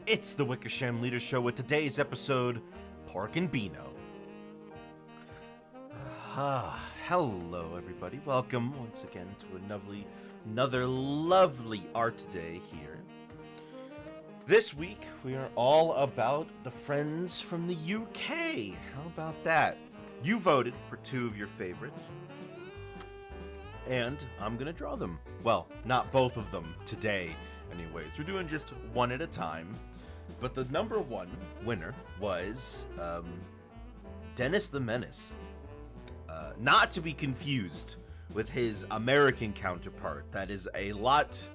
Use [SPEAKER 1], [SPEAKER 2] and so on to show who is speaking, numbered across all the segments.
[SPEAKER 1] It's the Wickersham Leader Show with today's episode, Pork and Beano. Hello everybody, welcome once again to another lovely art day here. This week we are all about the friends from the UK. How about that? You voted for two of your favorites, and I'm gonna draw them. Well, not both of them today anyways. We're doing just one at a time. But the number one winner was Dennis the Menace. Not to be confused with his American counterpart that is a lot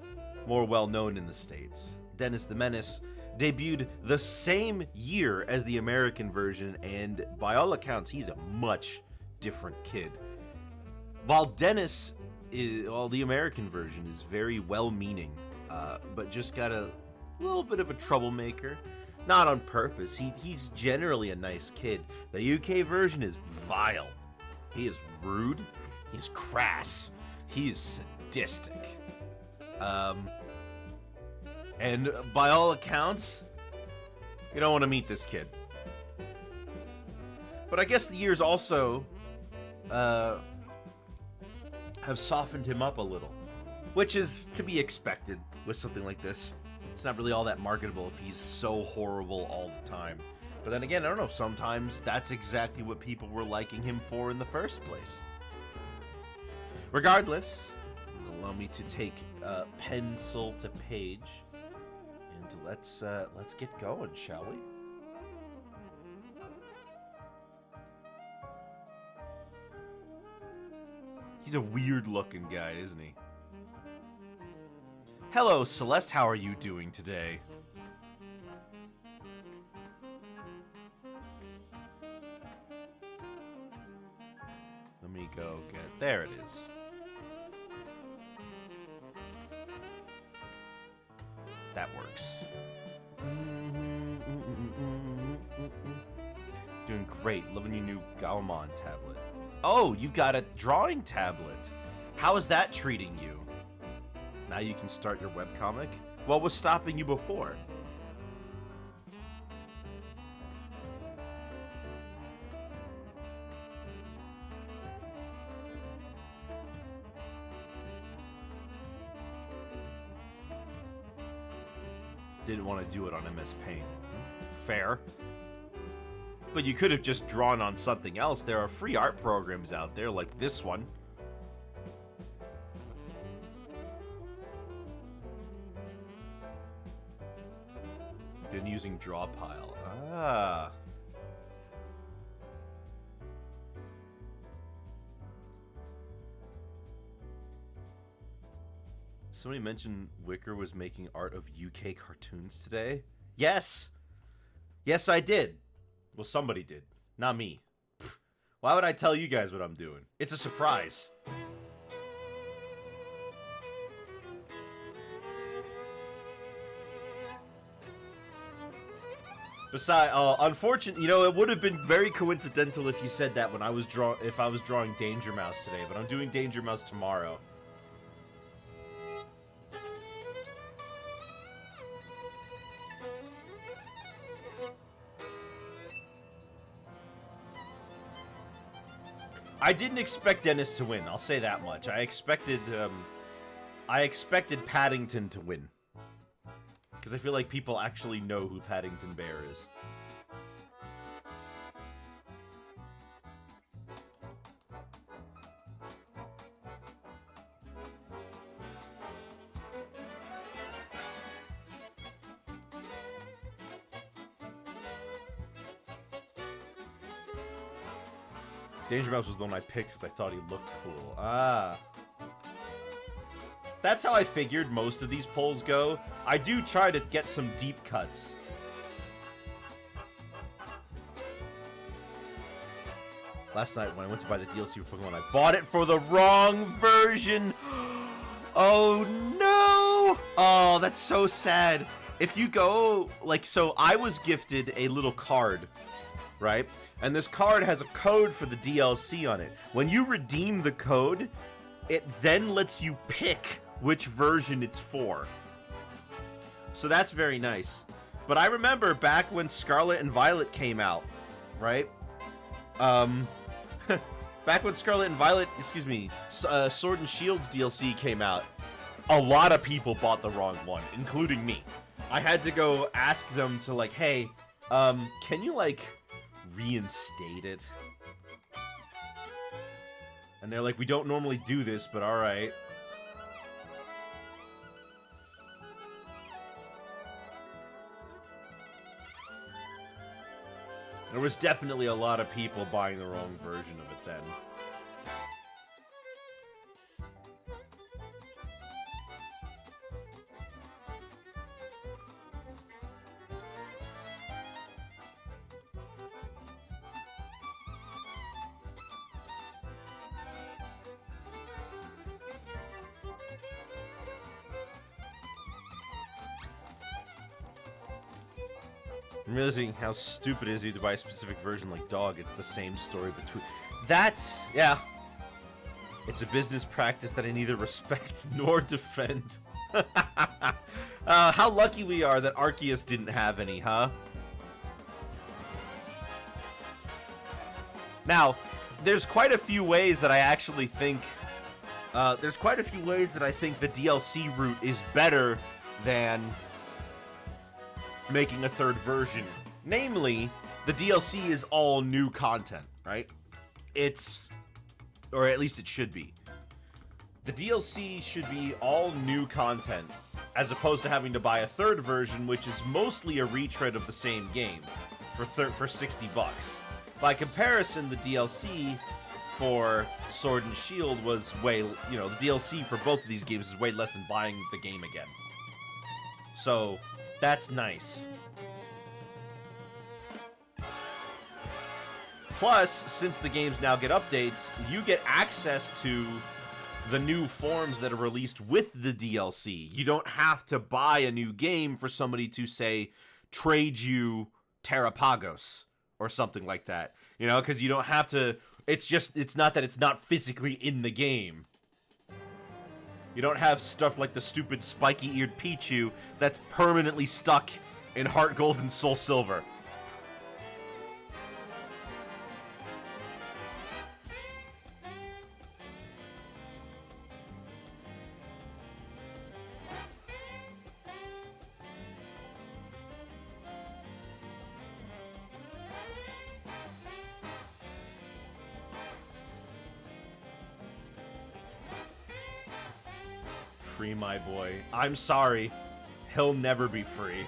[SPEAKER 1] more well known in the States. Dennis the Menace debuted the same year as the American version, and by all accounts, he's a much different kid. While the American version is very well-meaning, but just got a little bit of a troublemaker. Not on purpose. He's generally a nice kid. The UK version is vile. He is rude. He's crass. He is sadistic. And by all accounts, you don't want to meet this kid. But I guess the years also have softened him up a little, which is to be expected with something like this. It's not really all that marketable if he's so horrible all the time. But then again, I don't know, sometimes that's exactly what people were liking him for in the first place. Regardless, allow me to take pencil to page, and let's get going, shall we? He's a weird-looking guy, isn't he? Hello, Celeste. How are you doing today? Let me go get... There it is. That works. Doing great. Loving your new Gaomon tablet. Oh, you've got a drawing tablet. How is that treating you? Now you can start your webcomic? What was stopping you before? Didn't want to do it on MS Paint. Fair. But you could have just drawn on something else. There are free art programs out there like this one. Been using Drawpile. Ah. Somebody mentioned Wicker was making art of UK cartoons today. Yes! Yes, I did. Well, somebody did. Not me. Why would I tell you guys what I'm doing? It's a surprise. Besides, unfortunately, it would have been very coincidental if you said that when I was drawing Danger Mouse today, but I'm doing Danger Mouse tomorrow. I didn't expect Dennis to win, I'll say that much. I expected Paddington to win. Because I feel like people actually know who Paddington Bear is. Danger Mouse was the one I picked because I thought he looked cool. Ah. That's how I figured most of these polls go. I do try to get some deep cuts. Last night when I went to buy the DLC for Pokemon, I bought it for the wrong version. Oh no! Oh, that's so sad. If you go, so I was gifted a little card, right? And this card has a code for the DLC on it. When you redeem the code, it then lets you pick which version it's for. So that's very nice. But I remember back when Scarlet and Violet came out, right? Back when Scarlet and Violet, excuse me, Sword and Shield's DLC came out, a lot of people bought the wrong one, including me. I had to go ask them to, like, hey, can you, like, reinstate it? And they're like, we don't normally do this, but alright. There was definitely a lot of people buying the wrong version of it then. I'm realizing how stupid it is to buy a specific version like Dog. It's the same story between... That's... yeah. It's a business practice that I neither respect nor defend. How lucky we are that Arceus didn't have any, huh? Now, there's quite a few ways that I actually think... there's quite a few ways that I think the DLC route is better than making a third version. Namely, the DLC is all new content, right? It's... or at least it should be. The DLC should be all new content, as opposed to having to buy a third version, which is mostly a retread of the same game for 60 bucks. By comparison, the DLC for Sword and Shield was way, you know, the DLC for both of these games is way less than buying the game again. So, that's nice. Plus, since the games now get updates, you get access to the new forms that are released with the DLC. You don't have to buy a new game for somebody to, say, trade you Terrapagos or something like that. You know, because you don't have to... it's not that it's not physically in the game. You don't have stuff like the stupid spiky-eared Pichu that's permanently stuck in Heart Gold and Soul Silver. Free my boy. I'm sorry. He'll never be free.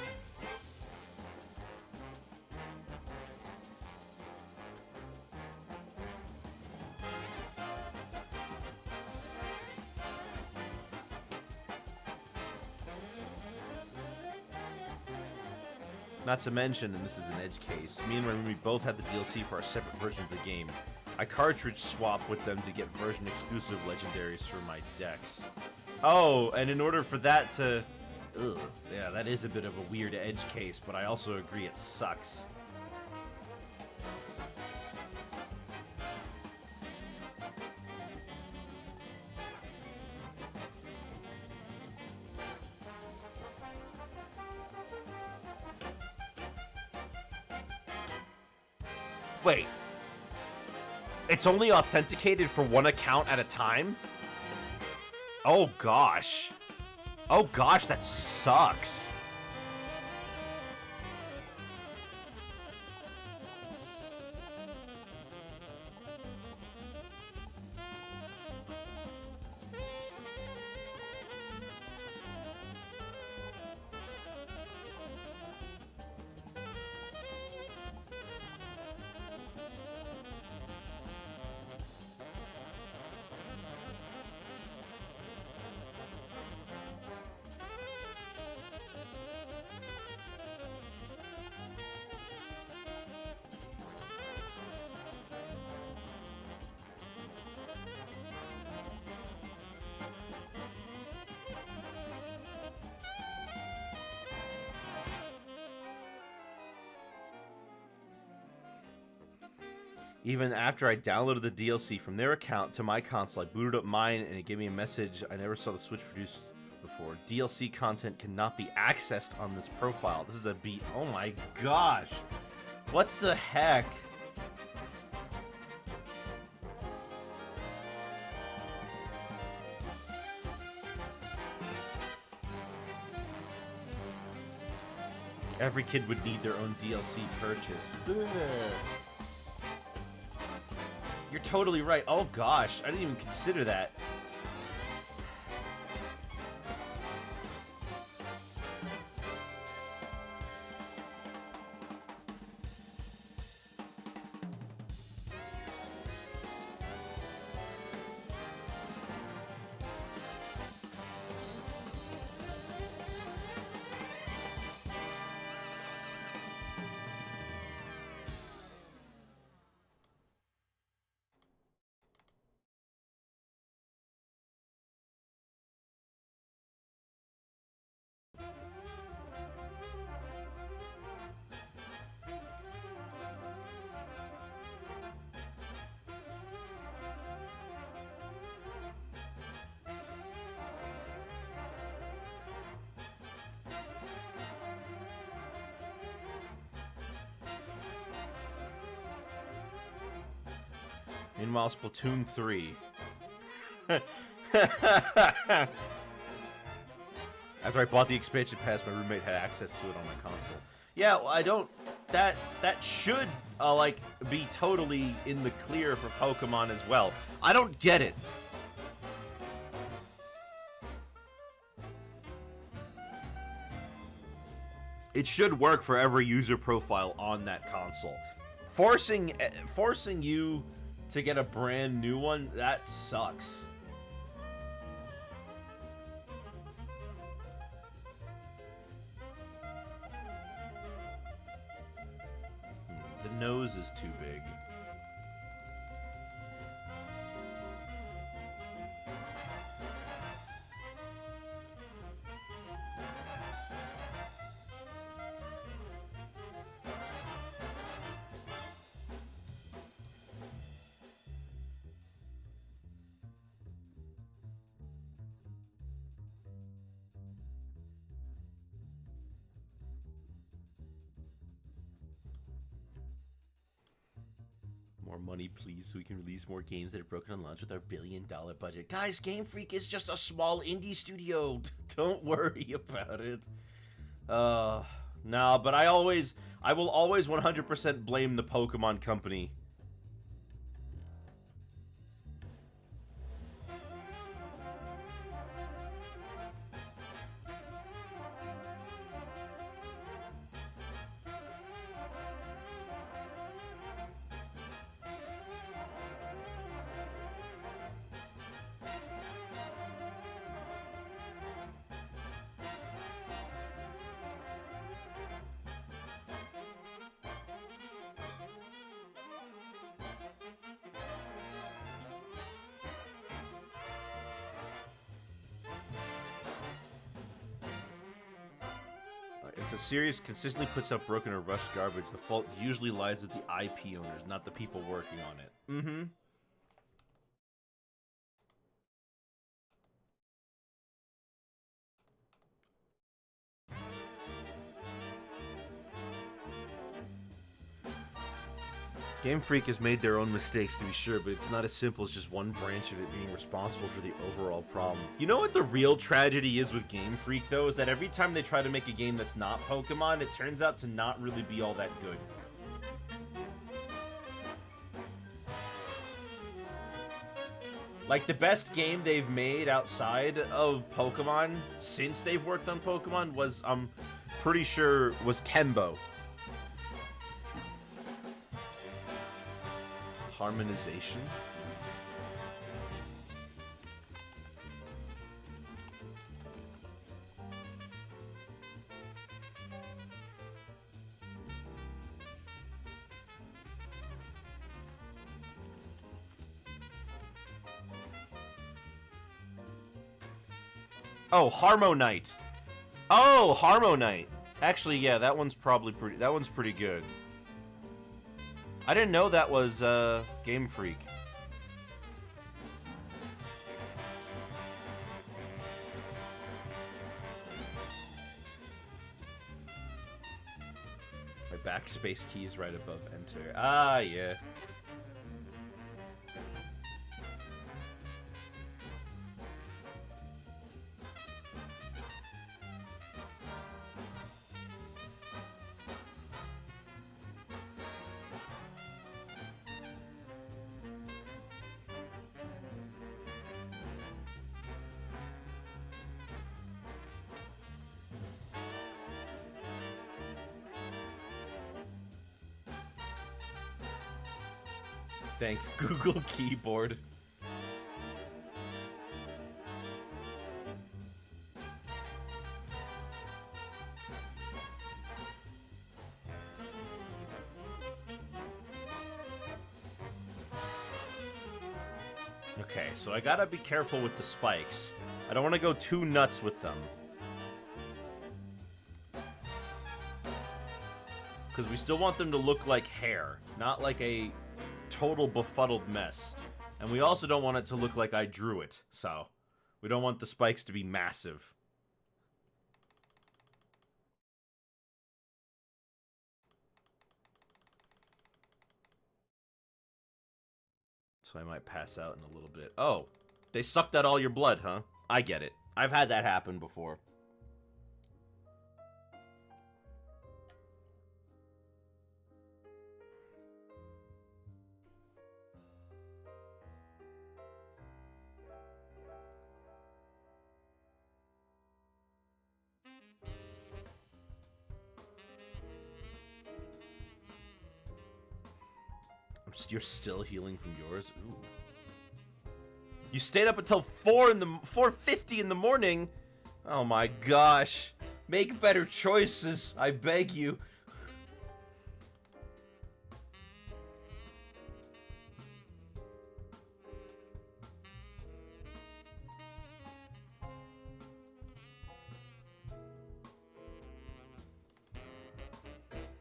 [SPEAKER 1] Not to mention, and this is an edge case, me and my roommate both had the DLC for our separate version of the game. I cartridge swap with them to get version exclusive legendaries for my decks. Oh, and in order for that to... ugh, yeah, that is a bit of a weird edge case, but I also agree it sucks. Wait. It's only authenticated for one account at a time? Oh gosh. Oh gosh, that sucks. Even after I downloaded the DLC from their account to my console, I booted up mine and it gave me a message. I never saw the Switch produce before. DLC content cannot be accessed on this profile. This is a beat. Oh my gosh. What the heck? Every kid would need their own DLC purchase. Ugh. You're totally right. Oh gosh, I didn't even consider that. Meanwhile, Splatoon 3. After I bought the expansion pass, my roommate had access to it on my console. Yeah, well, I don't... That should, like, be totally in the clear for Pokemon as well. I don't get it. It should work for every user profile on that console. Forcing you to get a brand new one, that sucks. The nose is too big. More money, please, so we can release more games that are broken on launch with our billion-dollar budget. Guys, Game Freak is just a small indie studio. Don't worry about it. No, but I will always 100% blame the Pokemon Company. If a series consistently puts out broken or rushed garbage, the fault usually lies with the IP owners, not the people working on it. Mm-hmm. Game Freak has made their own mistakes, to be sure, but it's not as simple as just one branch of it being responsible for the overall problem. You know what the real tragedy is with Game Freak, though? Is that every time they try to make a game that's not Pokemon, it turns out to not really be all that good. Like, the best game they've made outside of Pokemon, since they've worked on Pokemon, was, I'm pretty sure, was Tembo. Harmonization. Oh, Harmonite. Oh, Harmonite. Actually, yeah, that one's probably pretty good. I didn't know that was Game Freak. backspace key is right above enter. Ah, yeah. Thanks, Google Keyboard. Okay, so I gotta be careful with the spikes. I don't want to go too nuts with them. Because we still want them to look like hair, not like a total befuddled mess. And we also don't want it to look like I drew it, so we don't want the spikes to be massive. So I might pass out in a little bit. Oh, they sucked out all your blood, huh? I get it. I've had that happen before. You're still healing from yours? Ooh. You stayed up until 4:50 in the morning? Oh my gosh. Make better choices, I beg you.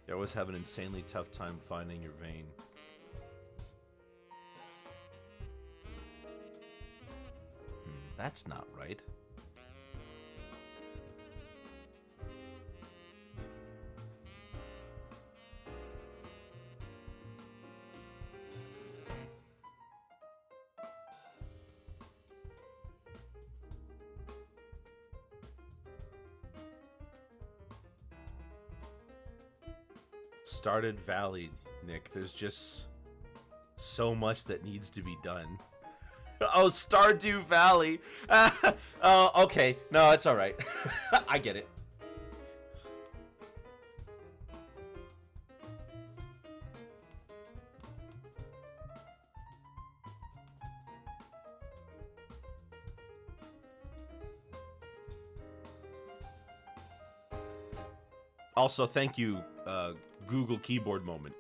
[SPEAKER 1] You always have an insanely tough time finding your vein. That's not right. Stardew Valley, Nick. There's just so much that needs to be done. Oh, Stardew Valley. Oh, okay. No, it's all right. I get it. Also, thank you, Google Keyboard moment.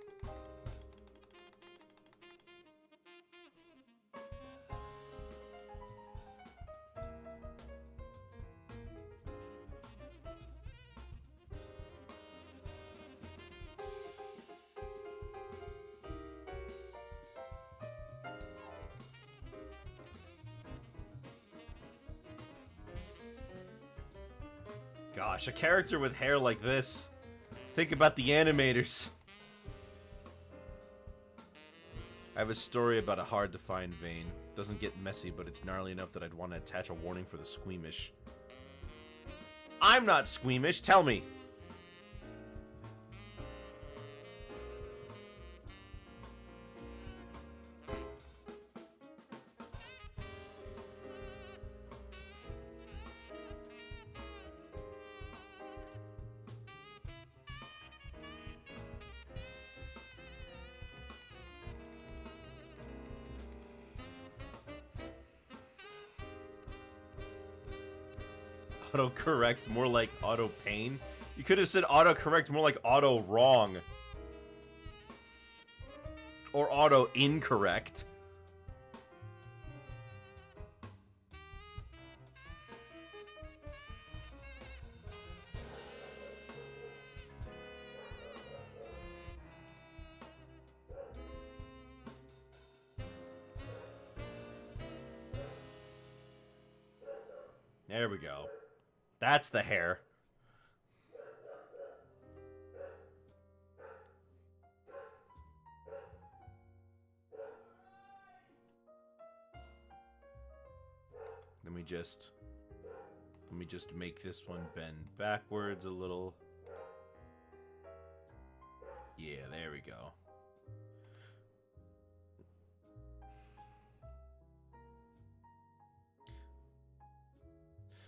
[SPEAKER 1] Gosh, a character with hair like this. Think about the animators. I have a story about a hard-to-find vein. Doesn't get messy, but it's gnarly enough that I'd want to attach a warning for the squeamish. I'm not squeamish, tell me. Autocorrect, more like auto pain. You could have said autocorrect, more like auto wrong. Or auto incorrect. There we go. That's the hair. Let me just make this one bend backwards a little. Yeah, there we go.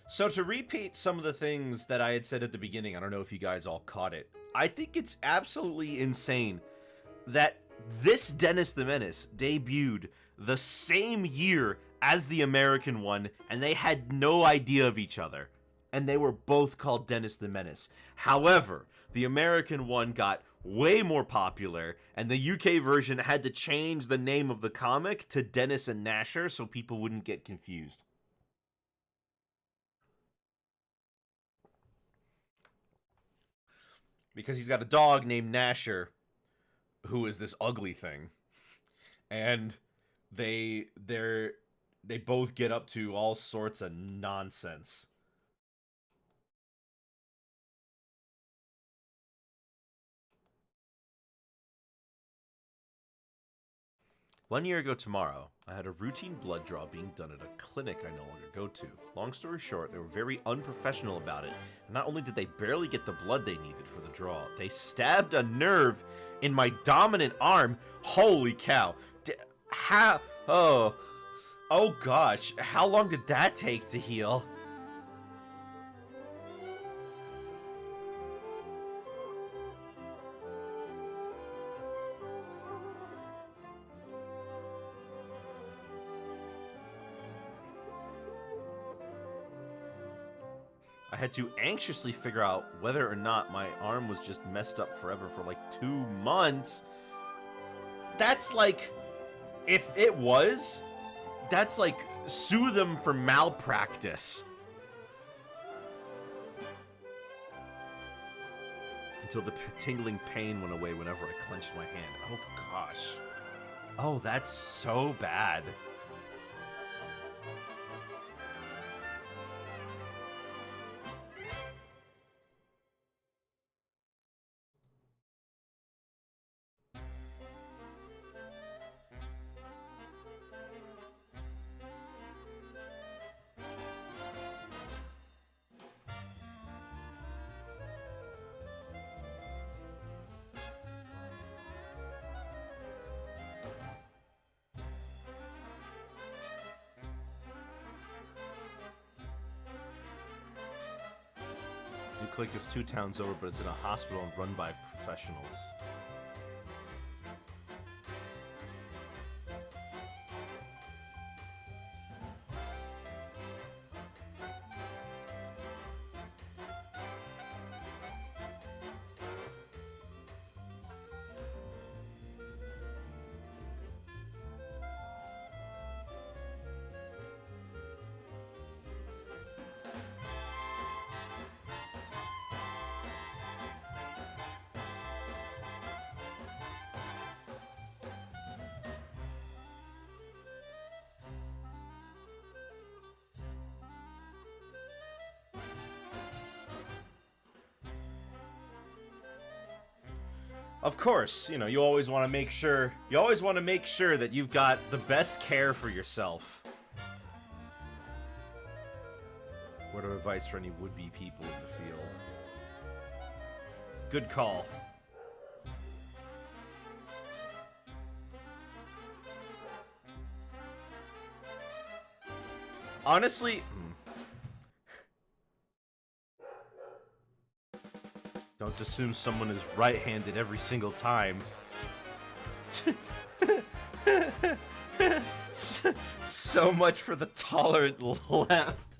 [SPEAKER 1] So to repeat some of the things that I had said at the beginning, I don't know if you guys all caught it. I think it's absolutely insane that this Dennis the Menace debuted the same year as the American one, and they had no idea of each other. And they were both called Dennis the Menace. However, the American one got way more popular, and the UK version had to change the name of the comic to Dennis and Gnasher so people wouldn't get confused. Because he's got a dog named Gnasher, who is this ugly thing. And they both get up to all sorts of nonsense. One year ago tomorrow, I had a routine blood draw being done at a clinic I no longer go to. Long story short, they were very unprofessional about it. And not only did they barely get the blood they needed for the draw, they stabbed a nerve in my dominant arm. Holy cow. How? Oh gosh. How long did that take to heal? I had to anxiously figure out whether or not my arm was just messed up forever for like 2 months. That's like, if it was, that's like, sue them for malpractice. Until the tingling pain went away whenever I clenched my hand. Oh gosh. Oh, that's so bad. New Click is 2 towns over, but it's in a hospital and run by professionals. Of course, you know, you always want to make sure that you've got the best care for yourself. Word of advice for any would-be people in the field. Good call. Honestly, don't assume someone is right-handed every single time. So much for the tolerant left.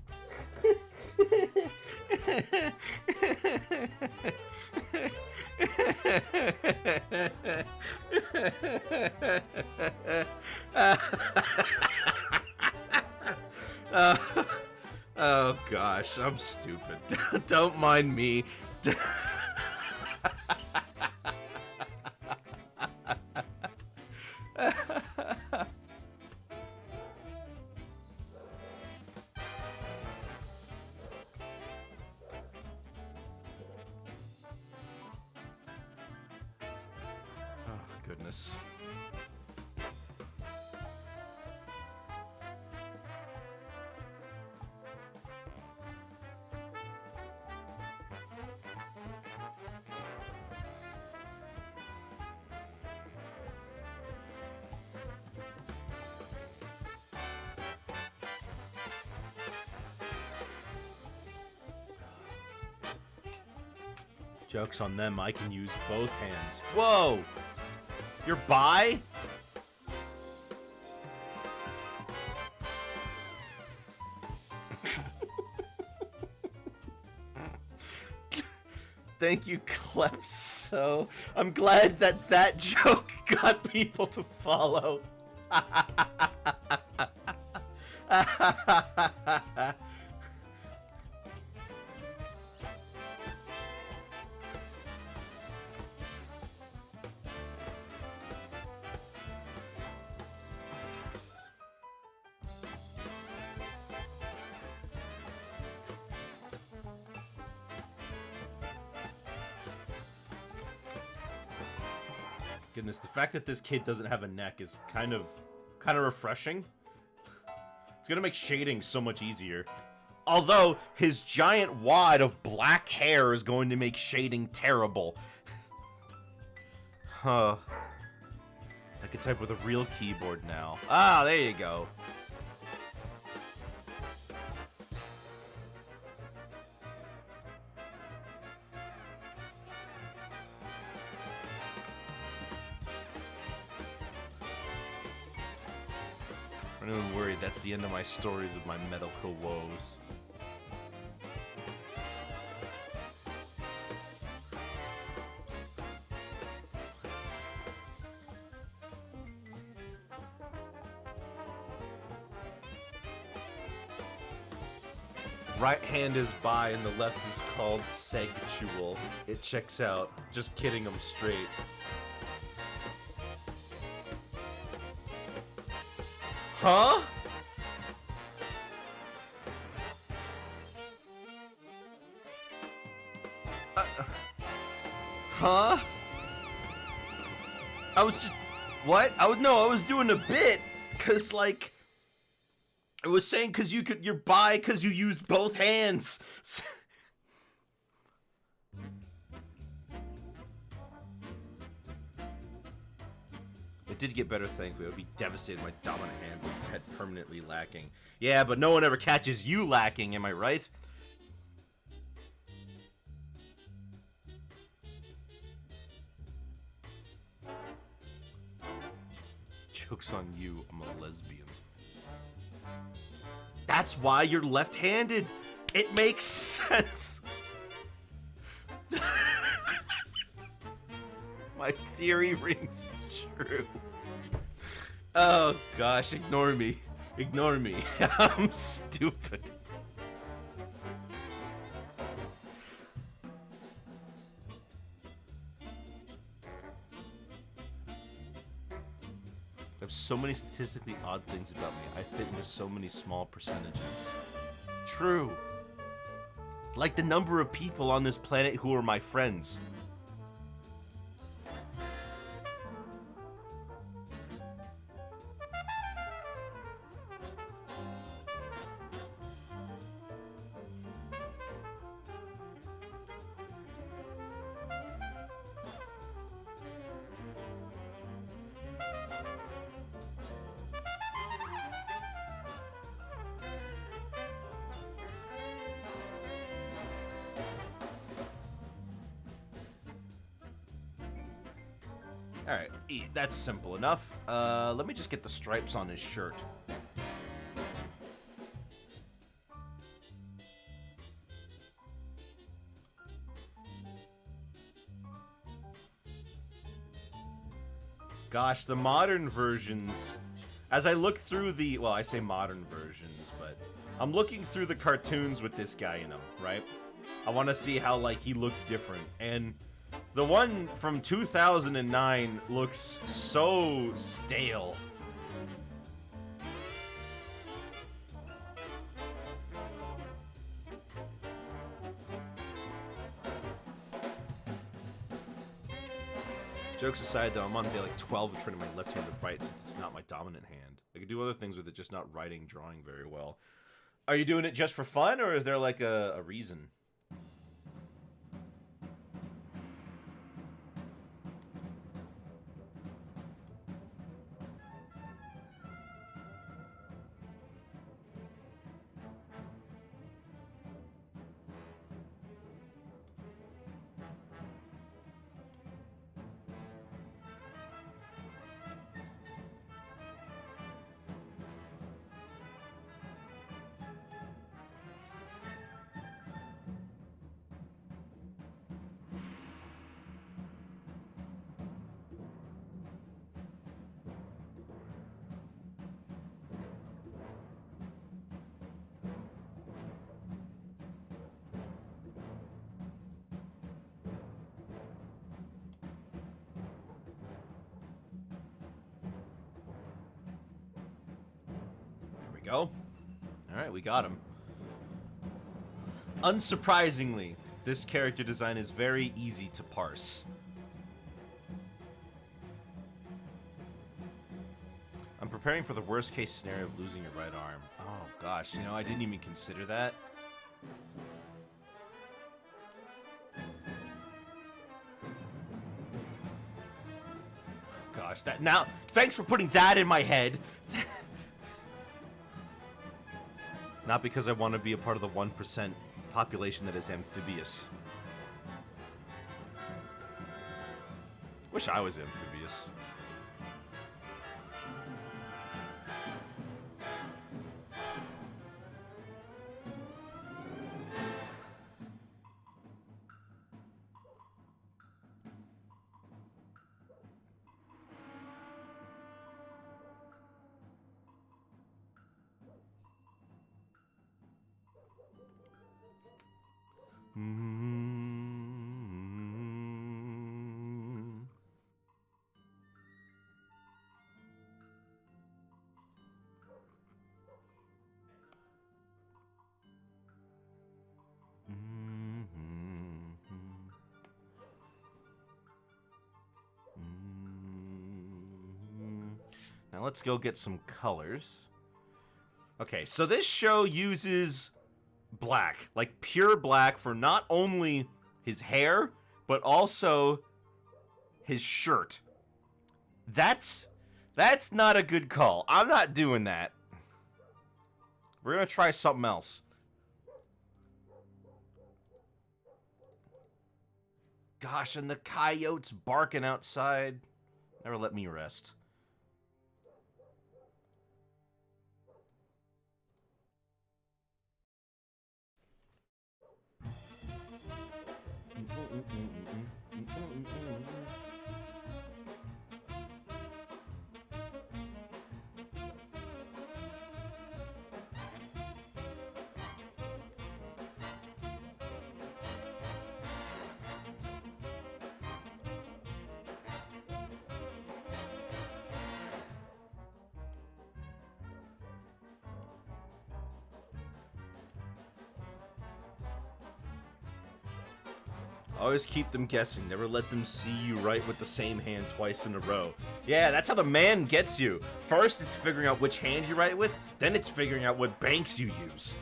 [SPEAKER 1] Oh gosh, I'm stupid. Don't mind me. Goodness. Joke's on them, I can use both hands. Whoa! You're bi? Thank you, Klepso. I'm glad that that joke got people to follow. Goodness, the fact that this kid doesn't have a neck is kind of refreshing. It's gonna make shading so much easier. Although, his giant wad of black hair is going to make shading terrible. Huh. I could type with a real keyboard now. Ah, there you go. Don't even worry, that's the end of my stories of my medical woes. Right hand is bi and the left is called sexual. It checks out. Just kidding, I'm straight. Huh? Huh? I was just... What? I was doing a bit, cause like... I was saying cause you're bi cause you used both hands. It did get better, thankfully. It would be devastated if my dominant hand had permanently lacking. Yeah, but no one ever catches you lacking, am I right? Joke's on you, I'm a lesbian. That's why you're left-handed. It makes sense. My theory rings true. Oh gosh, ignore me. Ignore me. I'm stupid. I have so many statistically odd things about me. I fit into so many small percentages. True. Like the number of people on this planet who are my friends. Alright, that's simple enough. Let me just get the stripes on his shirt. Gosh, the modern versions... As I look through the... Well, I say modern versions, but... I'm looking through the cartoons with this guy in them, right? I want to see how, like, he looks different. And... the one from 2009 looks so stale. Jokes aside, though, I'm on day like 12 of turning my left hand to right since it's not my dominant hand. I could do other things with it, just not writing, drawing very well. Are you doing it just for fun, or is there like a reason? go. Alright, we got him. Unsurprisingly, this character design is very easy to parse. I'm preparing for the worst case scenario of losing your right arm. Oh gosh, you know, I didn't even consider that. Gosh, that now, thanks for putting that in my head. Not because I want to be a part of the 1% population that is amphibious. Wish I was amphibious. Now let's go get some colors. Okay, so this show uses black, like pure black, for not only his hair, but also his shirt. That's not a good call. I'm not doing that. We're gonna try something else. Gosh, and the coyotes barking outside never let me rest. Always keep them guessing. Never let them see you write with the same hand twice in a row. Yeah, that's how the man gets you. First, it's figuring out which hand you write with. Then it's figuring out what banks you use.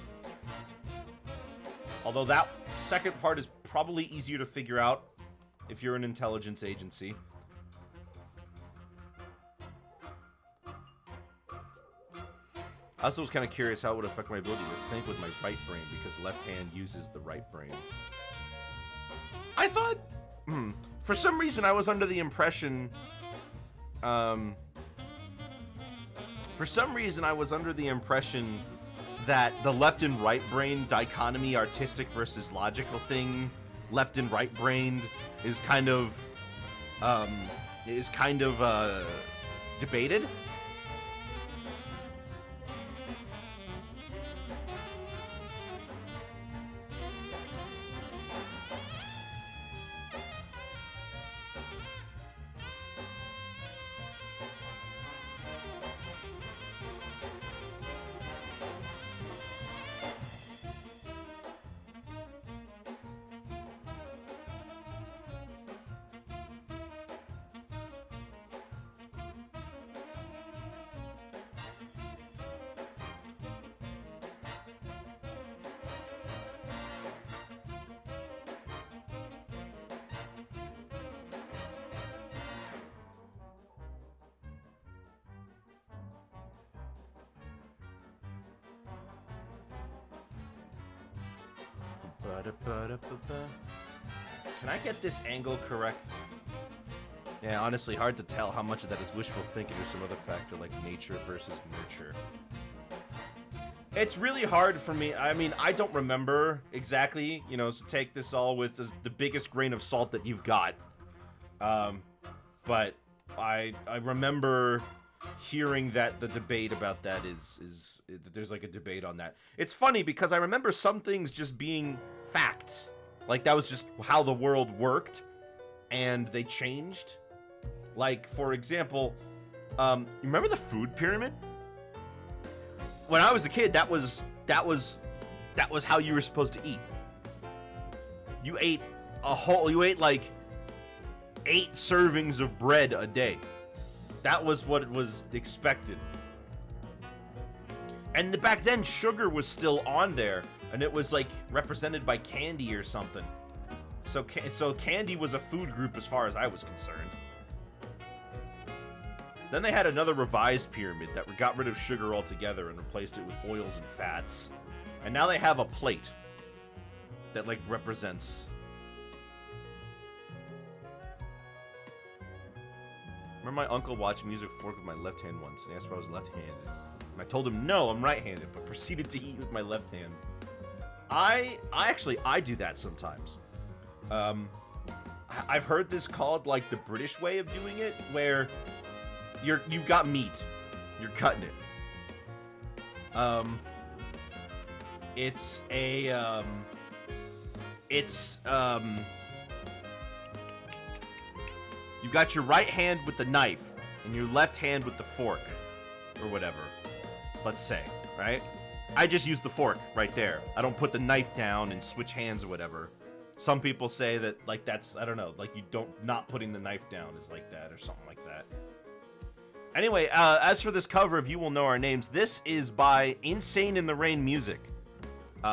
[SPEAKER 1] Although that second part is probably easier to figure out if you're an intelligence agency. I also was kind of curious how it would affect my ability to think with my right brain, because left hand uses the right brain. I thought, for some reason I was under the impression, that the left and right brain dichotomy, artistic versus logical thing, left and right brained, is kind of debated. Can I get this angle correct? Yeah, honestly, hard to tell how much of that is wishful thinking or some other factor like nature versus nurture. It's really hard for me. I mean, I don't remember exactly, you know, so take this all with the biggest grain of salt that you've got. But I remember hearing that the debate about that is there's like a debate on that. It's funny because I remember some things just being facts. Like that was just how the world worked and they changed. Like, for example, remember the food pyramid? when I was a kid, that was how you were supposed to eat. You ate like 8 servings of bread a day. That was what was expected. And back then, sugar was still on there, and it was like represented by candy or something. So candy was a food group as far as I was concerned. Then they had another revised pyramid that got rid of sugar altogether and replaced it with oils and fats. And now they have a plate that like represents. Remember my uncle watched music fork with my left hand once and asked if I was left-handed. And I told him no, I'm right-handed, but proceeded to eat with my left hand. I do that sometimes. I've heard this called like the British way of doing it, where you've got meat, you're cutting it. You've got your right hand with the knife and your left hand with the fork, or whatever. Let's say, right? I just use the fork right there. I don't put the knife down and switch hands or whatever. Some people say that, like, that's, I don't know, like, you don't, not putting the knife down is like that or something like that. Anyway, as for this cover of You Will Know Our Names, this is by Insane in the Rain Music.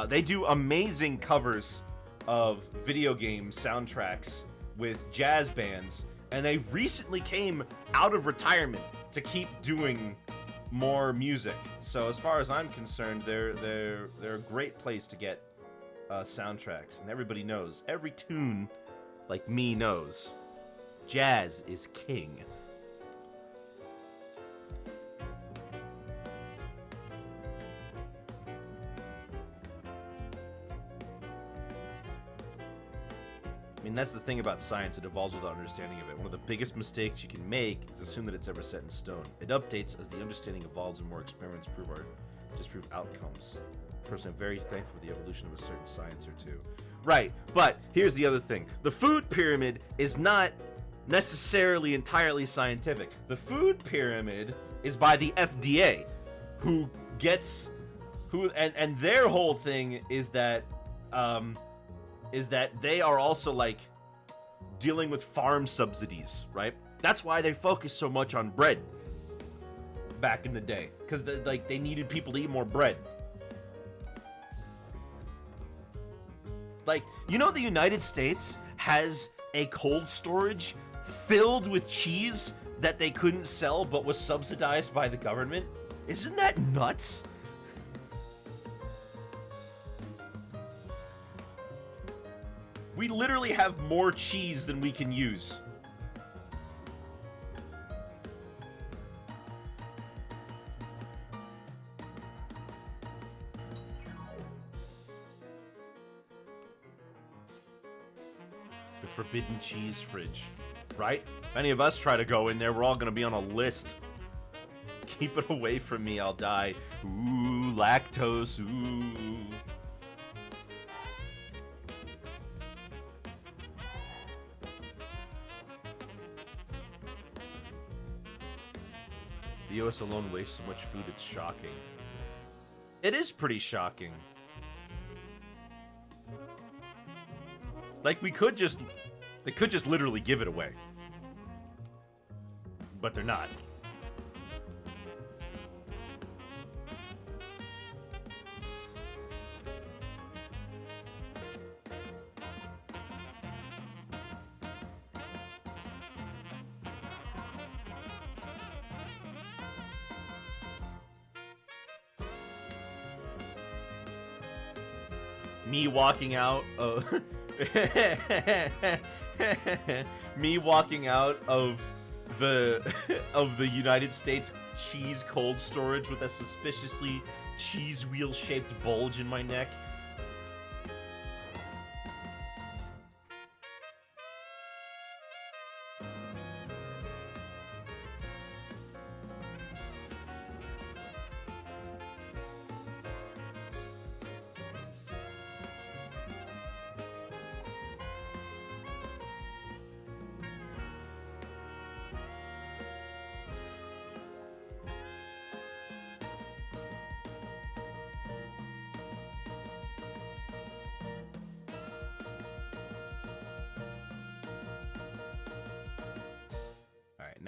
[SPEAKER 1] They do amazing covers of video game soundtracks with jazz bands, and they recently came out of retirement to keep doing more music. So as far as I'm concerned, they're a great place to get soundtracks, and everybody knows, every tune, like me, knows, jazz is king. I mean, that's the thing about science, it evolves without understanding of it. One of the biggest mistakes you can make is assume that it's ever set in stone. It updates as the understanding evolves and more experiments prove or disprove outcomes. Personally, I'm very thankful for the evolution of a certain science or two. Right, but here's the other thing. The food pyramid is not necessarily entirely scientific. The food pyramid is by the FDA, and their whole thing is that they are also like dealing with farm subsidies, right? That's why they focus so much on bread back in the day, because they needed people to eat more bread. Like, you know, the United States has a cold storage filled with cheese that they couldn't sell but was subsidized by the government? Isn't that nuts? We literally have more cheese than we can use. The forbidden cheese fridge, right? If any of us try to go in there, we're all gonna be on a list. Keep it away from me, I'll die. Ooh, lactose, ooh. The US alone wastes so much food, it's shocking. It is pretty shocking. Like, they could just literally give it away. But they're not. Me walking out of the United States cheese cold storage with a suspiciously cheese wheel shaped bulge in my neck.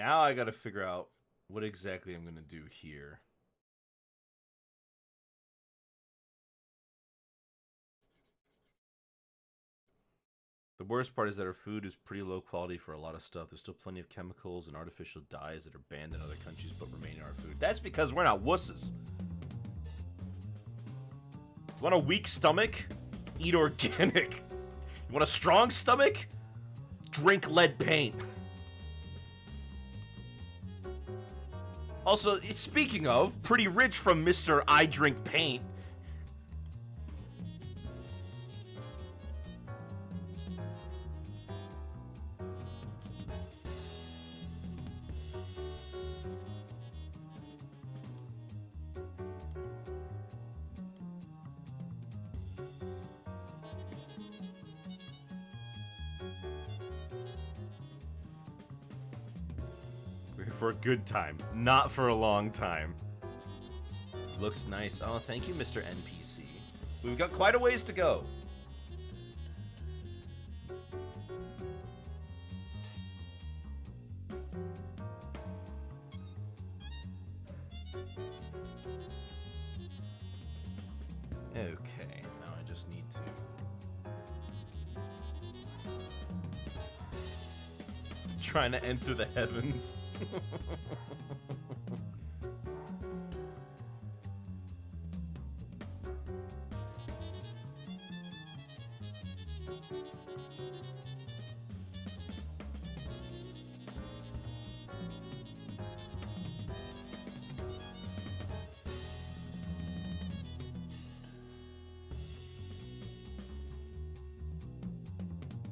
[SPEAKER 1] now I gotta figure out what exactly I'm gonna do here. The worst part is that our food is pretty low quality for a lot of stuff. There's still plenty of chemicals and artificial dyes that are banned in other countries but remain in our food. That's because we're not wusses. You want a weak stomach? Eat organic. You want a strong stomach? Drink lead paint. Also, speaking of, pretty rich from Mr. I Drink Paint. For a good time, not for a long time. Looks nice. Oh, thank you, Mr. NPC. We've got quite a ways to go. Okay, now I just need to... trying to enter the heavens.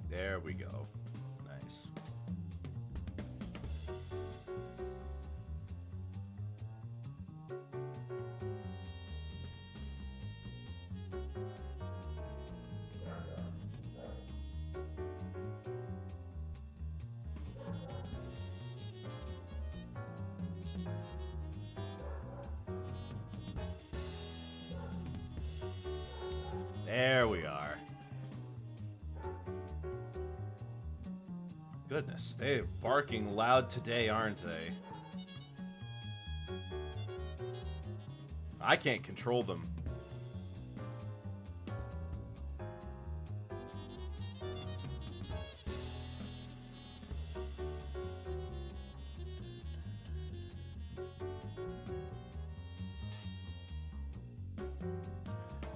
[SPEAKER 1] There we go. Nice. There we are. Goodness, they're barking loud today, aren't they? I can't control them.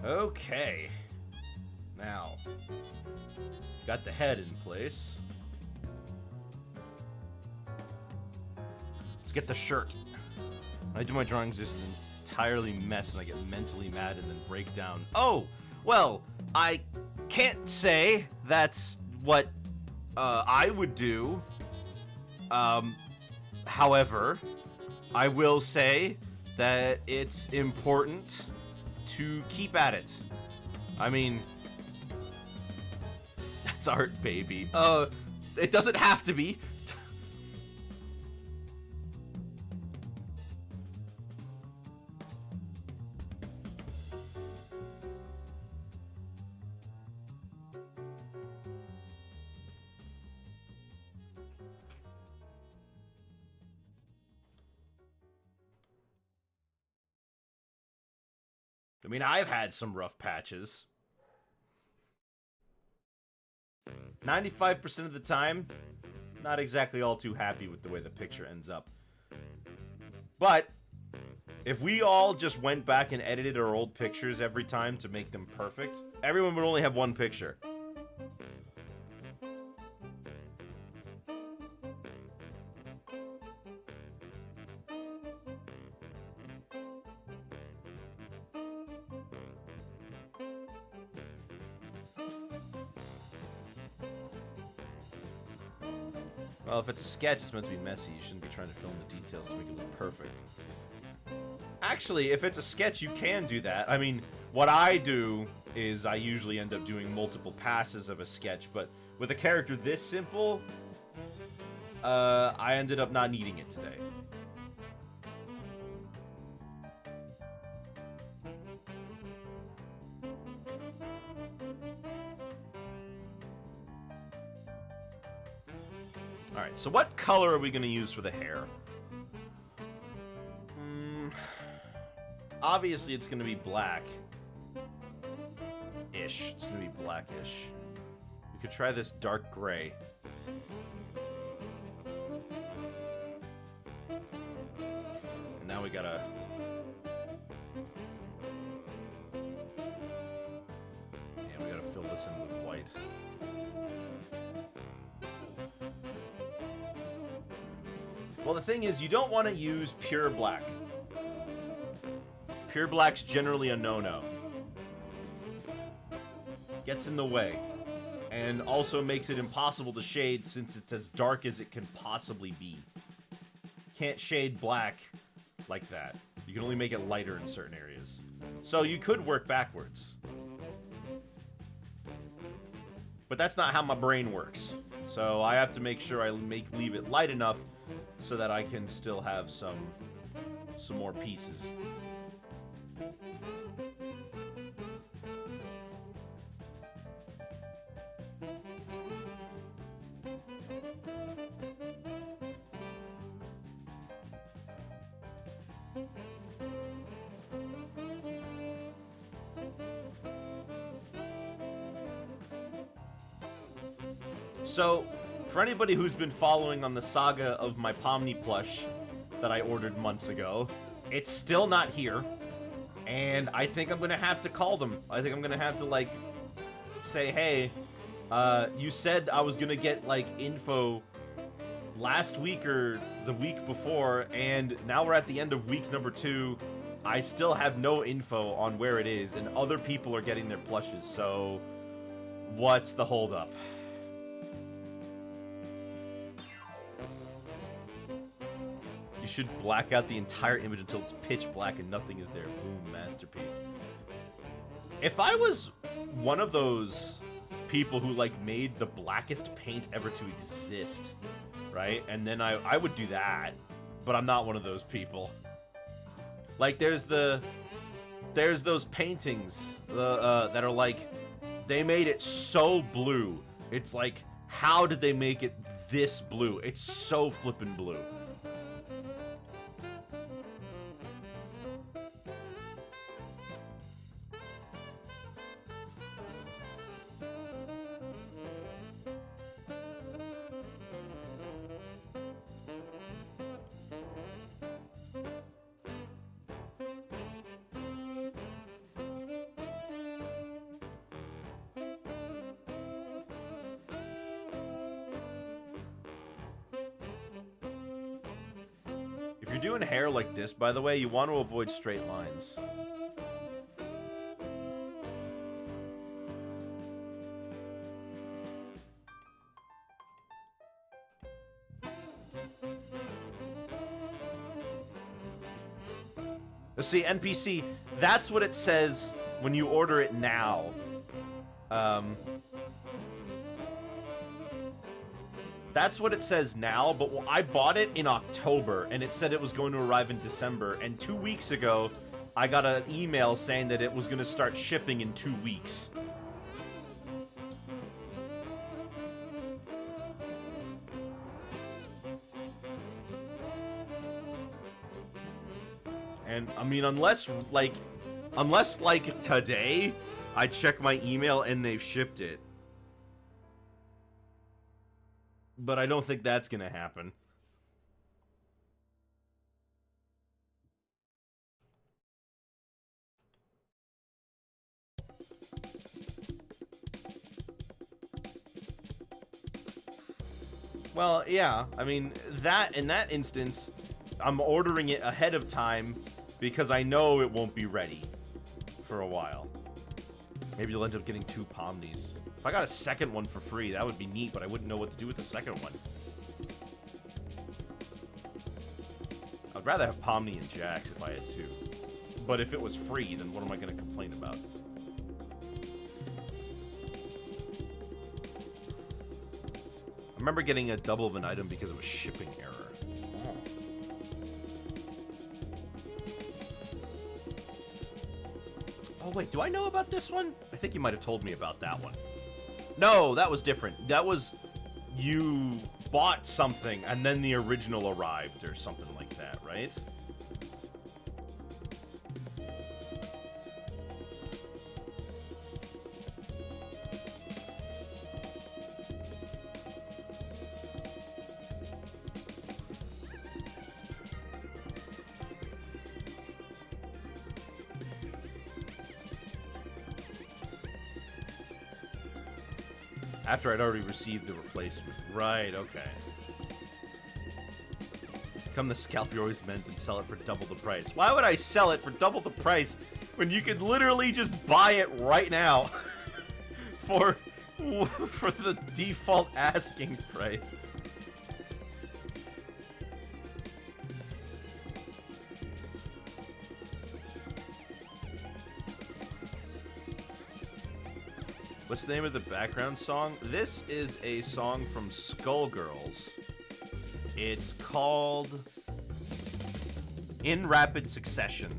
[SPEAKER 1] Okay. Now, got the head in place. Let's get the shirt. When I do my drawings, this is an entirely mess, and I get mentally mad and then break down. Oh, well, I can't say that's what I would do. However, I will say that it's important to keep at it. I mean, that's art, baby. It doesn't have to be. I mean, I've had some rough patches. 95% of the time, not exactly all too happy with the way the picture ends up. But if we all just went back and edited our old pictures every time to make them perfect, everyone would only have one picture. Well, if it's a sketch, it's meant to be messy. You shouldn't be trying to film the details to make it look perfect. Actually, if it's a sketch, you can do that. I mean, what I do is I usually end up doing multiple passes of a sketch, but with a character this simple, I ended up not needing it today. Alright, Alright, so what color are we going to use for the hair? Obviously, it's going to be black. Ish. It's going to be blackish. We could try this dark gray. And now we gotta... Yeah, we gotta fill this in with white. Well, the thing is, you don't want to use pure black. Pure black's generally a no-no. Gets in the way. And also makes it impossible to shade since it's as dark as it can possibly be. Can't shade black like that. You can only make it lighter in certain areas. So you could work backwards. But that's not how my brain works. So I have to make sure I leave it light enough so that I can still have some more pieces. So, for anybody who's been following on the saga of my Pomni plush that I ordered months ago, it's still not here, and I think I'm gonna have to call them. I think I'm gonna have to, like, say, hey, you said I was gonna get, like, info last week or the week before, and now we're at the end of week number 2. I still have no info on where it is, and other people are getting their plushes, so what's the holdup? You should black out the entire image until it's pitch black and nothing is there. Boom, masterpiece. If I was one of those people who, like, made the blackest paint ever to exist, right? And then I would do that, but I'm not one of those people. Like, there's those paintings that are like, they made it so blue. It's like, how did they make it this blue? It's so flippin' blue. If you're doing hair like this, by the way, you want to avoid straight lines. See, NPC, that's what it says when you order it now. That's what it says now, but I bought it in October, and it said it was going to arrive in December, and 2 weeks ago, I got an email saying that it was going to start shipping in 2 weeks. And, I mean, unless, like, today, I check my email and they've shipped it. But I don't think that's gonna happen. Well, yeah, I mean, in that instance, I'm ordering it ahead of time because I know it won't be ready for a while. Maybe you'll end up getting 2 Pomnis. If I got a second one for free, that would be neat, but I wouldn't know what to do with the second one. I'd rather have Pomni and Jax if I had 2. But if it was free, then what am I going to complain about? I remember getting a double of an item because of a shipping error. Oh, wait, do I know about this one? I think you might have told me about that one. No, that was different. That was you bought something and then the original arrived or something like that, right? After I'd already received the replacement. Right, okay. Come the scalp you always meant and sell it for double the price. Why would I sell it for double the price when you could literally just buy it right now for the default asking price? What's the name of the background song? This is a song from Skullgirls. It's called In Rapid Succession.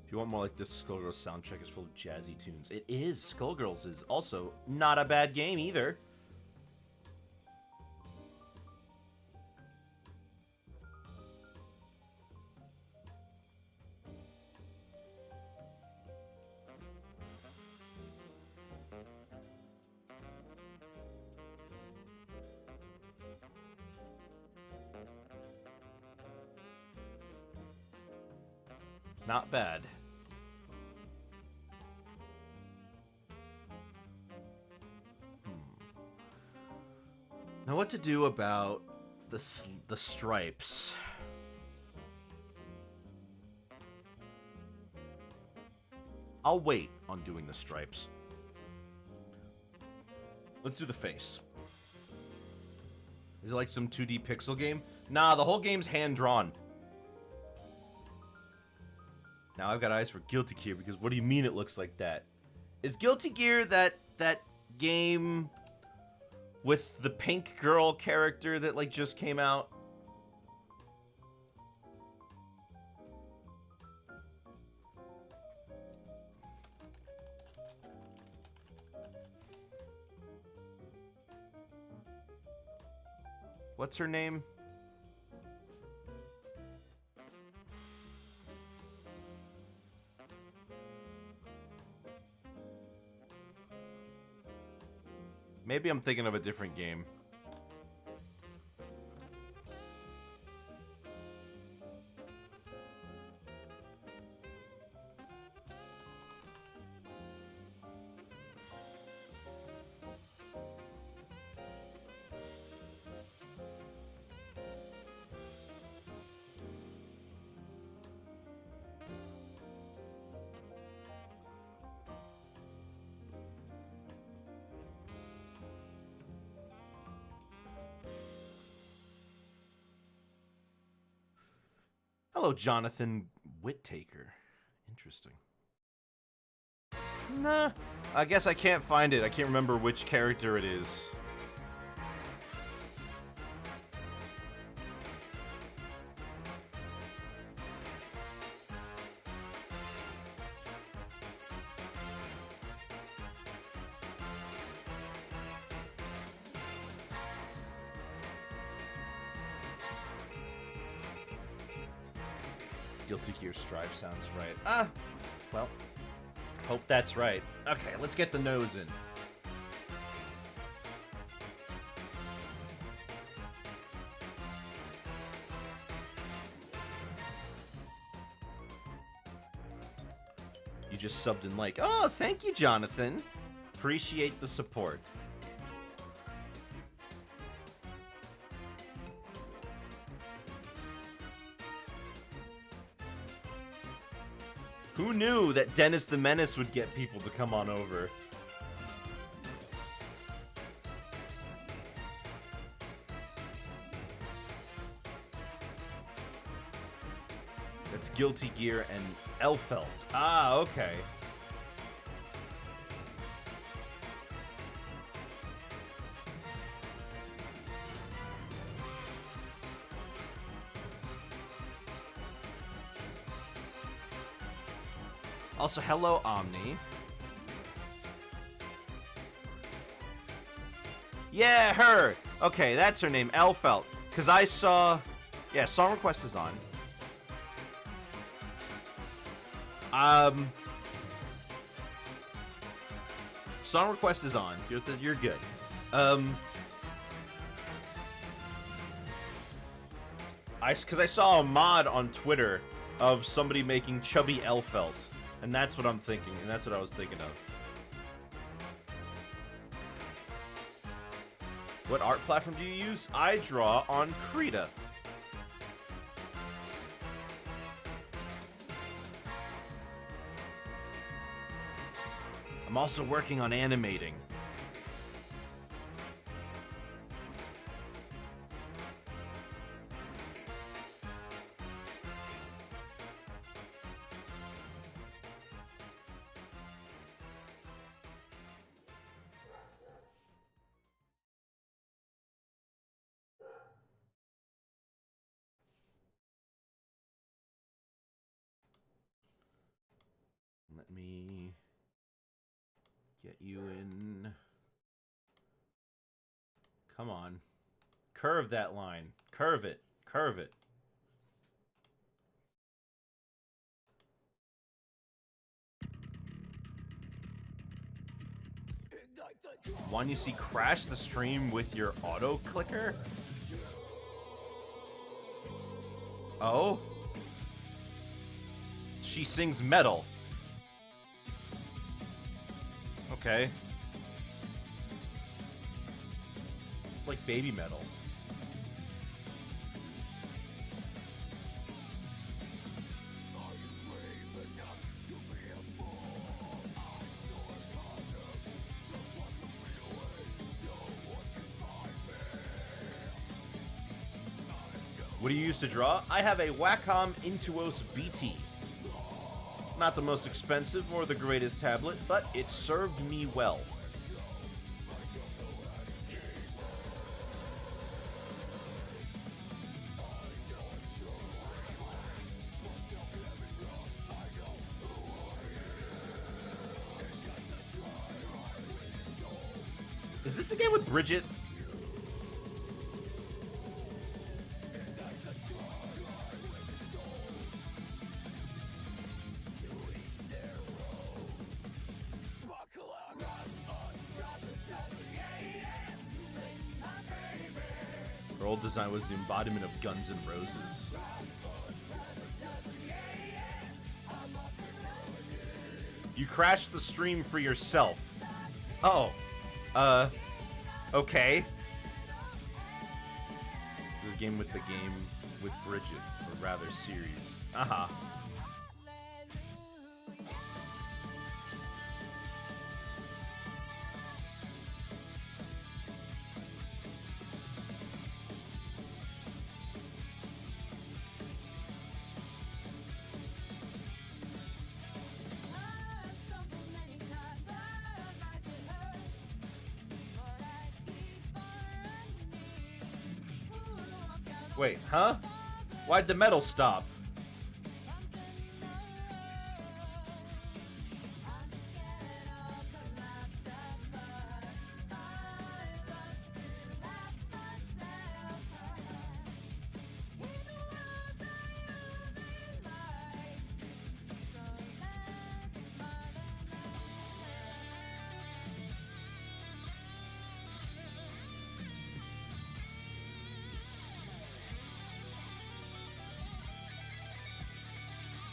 [SPEAKER 1] If you want more like this, Skullgirls soundtrack is full of jazzy tunes. It is. Skullgirls is also not a bad game either. Not bad. Now what to do about the stripes? I'll wait on doing the stripes. Let's do the face. Is it like some 2D pixel game? Nah, the whole game's hand-drawn. Now I've got eyes for Guilty Gear, because what do you mean it looks like that? Is Guilty Gear that game with the pink girl character that like just came out? What's her name? Maybe I'm thinking of a different game. Hello, Jonathan Whittaker. Interesting. Nah, I guess I can't find it. I can't remember which character it is. Guilty Gear Strive sounds right. Ah, well, hope that's right. Okay, let's get the nose in. You just subbed in like, oh, thank you, Jonathan. Appreciate the support. Who knew that Dennis the Menace would get people to come on over? That's Guilty Gear and Elfelt. Ah, okay. Also, hello, Omni. Yeah, her. Okay, that's her name, Elfelt. Because I saw... Yeah, song request is on. Song request is on. You're good. Because I saw a mod on Twitter of somebody making chubby Elfelt. And that's what I'm thinking, and that's what I was thinking of. What art platform do you use? I draw on Krita. I'm also working on animating. Let me get you in. Come on. Curve that line. Curve it. Curve it. One you see crash the stream with your auto clicker? Oh? She sings metal. Okay. It's like baby metal. What do you use to draw? I have a Wacom Intuos BT. Not the most expensive or the greatest tablet, but it served me well. Is this the game with Bridget? Her old design was the embodiment of Guns N' Roses. You crashed the stream for yourself. Oh. Okay. This game with the game with Bridget, or rather series. Uh-huh. Wait, huh? Why'd the metal stop?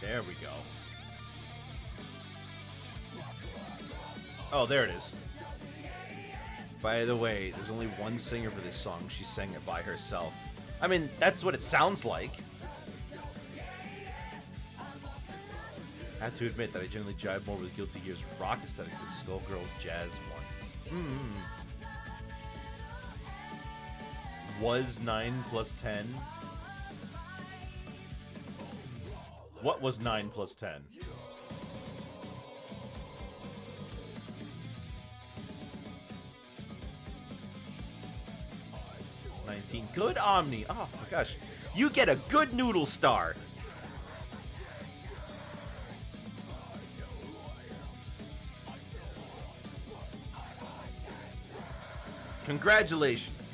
[SPEAKER 1] There we go. Oh, there it is. By the way, there's only one singer for this song. She sang it by herself. I mean, that's what it sounds like. I have to admit that I generally jive more with Guilty Gear's rock aesthetic than Skullgirl's jazz ones. Was 9 plus 10? What was 9 plus 10? 19. Good, Omni. Oh my gosh. You get a good noodle star. Congratulations.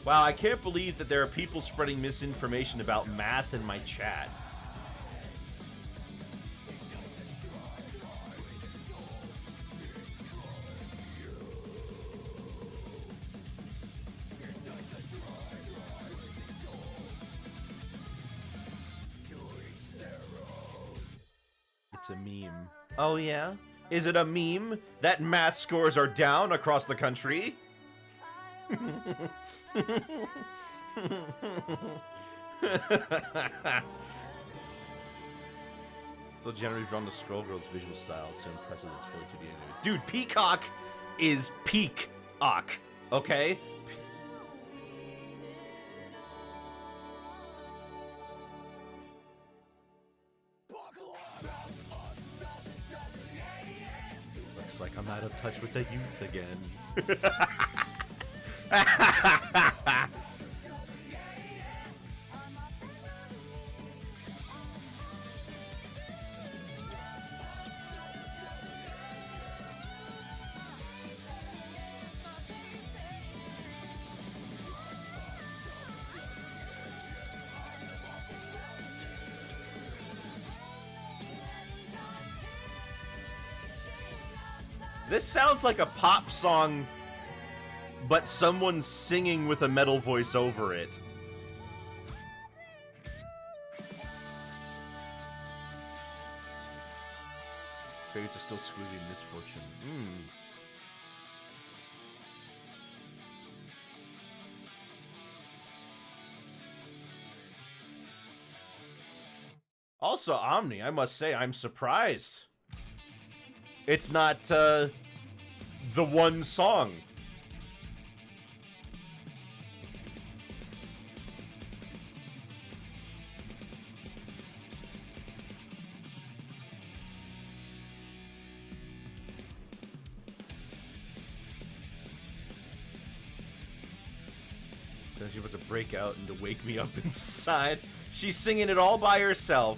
[SPEAKER 1] Wow, I can't believe that there are people spreading misinformation about math in my chat. It's a meme. Oh yeah? Is it a meme that math scores are down across the country? So generally drawn to Skullgirl's visual style, so impressive it's fully 2D animated. Dude, Peacock is peak-ock, okay? Looks like I'm out of touch with the youth again. This sounds like a pop song, but someone's singing with a metal voice over it. Fates are still squealing misfortune. Also, Omni, I must say, I'm surprised it's not the one song. Then she's about to break out and to wake me up inside. She's singing it all by herself.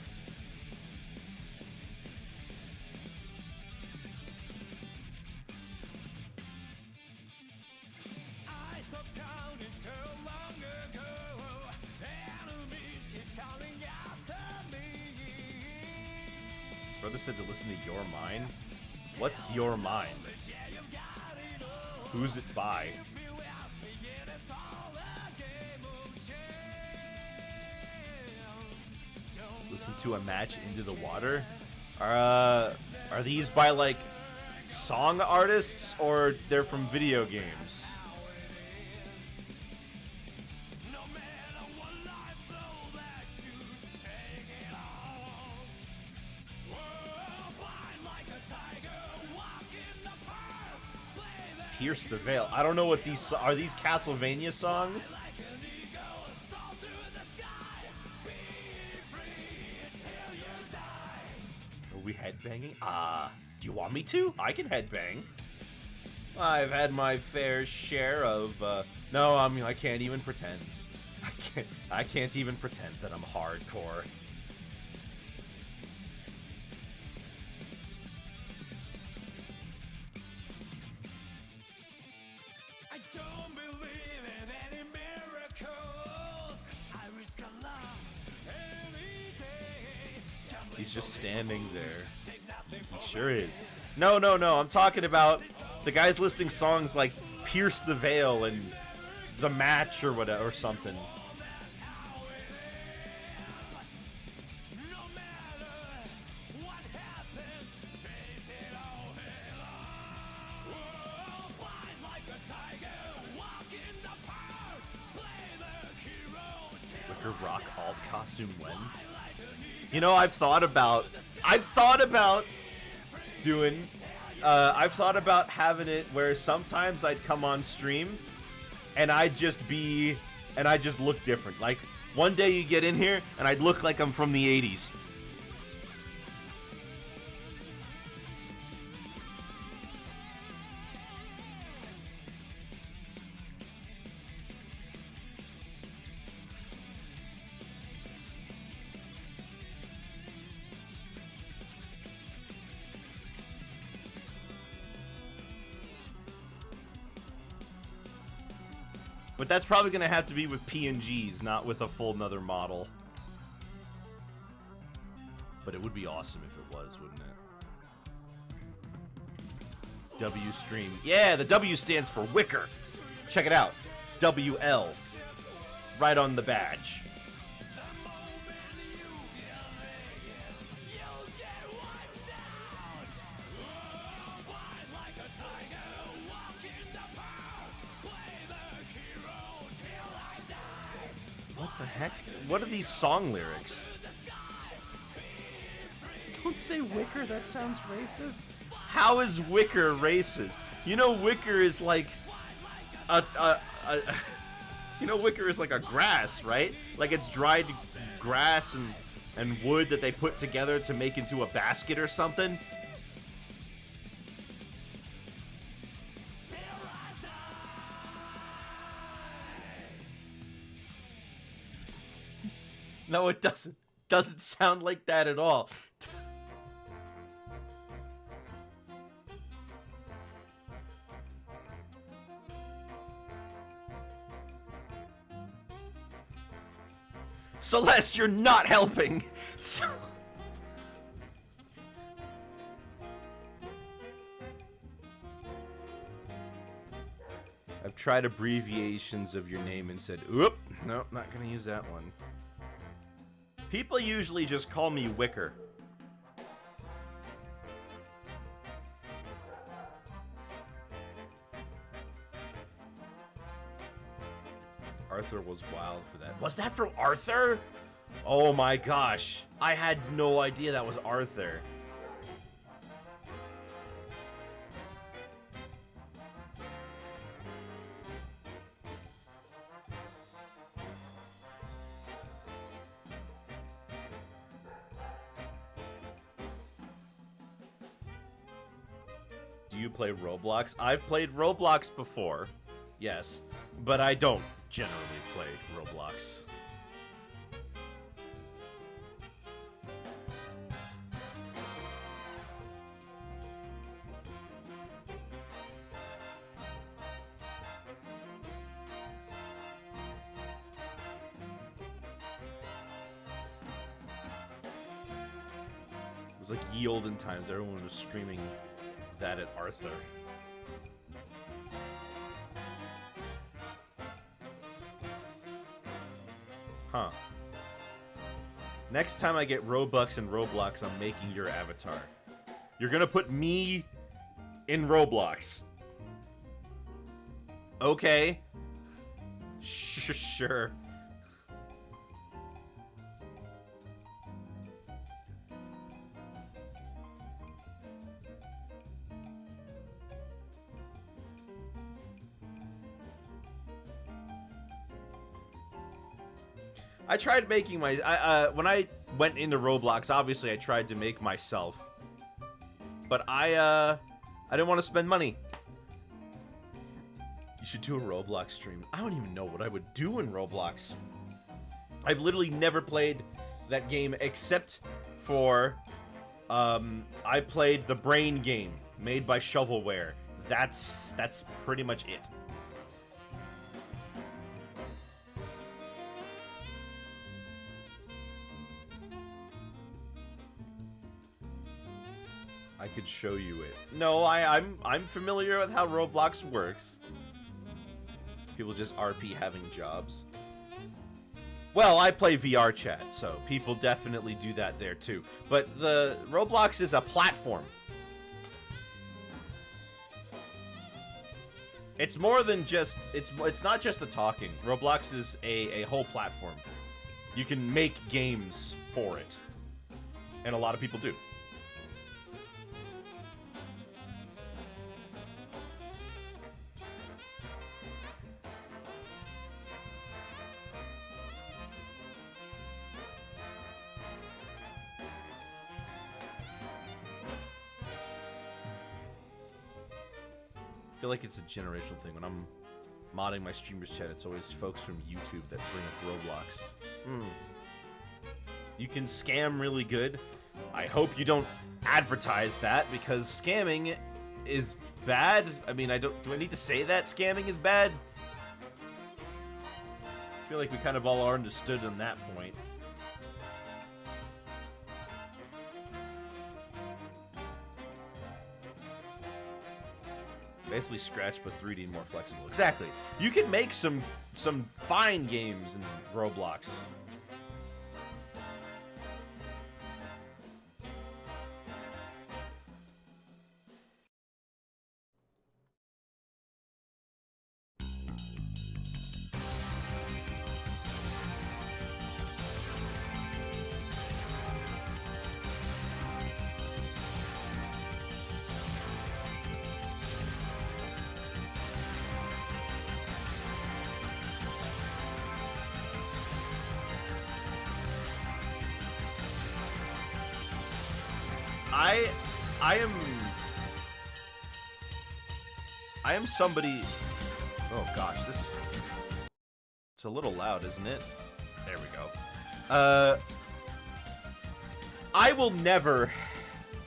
[SPEAKER 1] Brother said to listen to Your Mind. What's Your Mind? Who's it by? Listen to a match Into the Water? Are these by like song artists or they're from video games? Pierce the Veil. I don't know what these are. These Castlevania songs? Are we headbanging? Do you want me to? I can headbang. I've had my fair share of, no, I mean, I can't even pretend. I can't even pretend that I'm hardcore. He's just standing there. He sure is. No, I'm talking about the guys listing songs like Pierce the Veil and The Match or whatever, or something. Wicker Rock alt costume when? You know, I've thought about doing, I've thought about having it where sometimes I'd come on stream and I'd just look different. Like, one day you get in here and I'd look like I'm from the 80s. But that's probably going to have to be with PNGs, not with a full nother model. But it would be awesome if it was, wouldn't it? W stream. Yeah, the W stands for Wicker. Check it out. WL. Right on the badge. What the heck? What are these song lyrics? Don't say Wicker, that sounds racist. How is Wicker racist? You know, Wicker is like you know, Wicker is like a grass, right? Like, it's dried grass and wood that they put together to make into a basket or something. No, it doesn't. Doesn't sound like that at all. Celeste, you're not helping. I've tried abbreviations of your name and said, oop, no, not gonna use that one. People usually just call me Wicker. Arthur was wild for that. Was that for Arthur? Oh my gosh. I had no idea that was Arthur. Do you play Roblox? I've played Roblox before, yes, but I don't generally play Roblox. It was like ye olden times, everyone was screaming that at Arthur. Huh. Next time I get Robux and Roblox, I'm making your avatar. You're gonna put me in Roblox. Okay. Sure. I tried making my, when I went into Roblox, obviously I tried to make myself, but I didn't want to spend money. You should do a Roblox stream. I don't even know what I would do in Roblox. I've literally never played that game except for, I played the Brain game made by Shovelware. That's pretty much it. I could show you it. No, I'm familiar with how Roblox works. People just RP having jobs. Well, I play VR chat, so people definitely do that there too. But the Roblox is a platform. It's more than just it's not just the talking. Roblox is a whole platform. You can make games for it. And a lot of people do. I feel like it's a generational thing. When I'm modding my streamers chat, it's always folks from YouTube that bring up Roblox. You can scam really good. I hope you don't advertise that, because scamming is bad. I mean, do I need to say that scamming is bad? I feel like we kind of all are understood on that point. Basically Scratch, but 3D more flexible. Exactly. You can make some fine games in Roblox. I am somebody. Oh gosh, it's a little loud, isn't it? There we go. I will never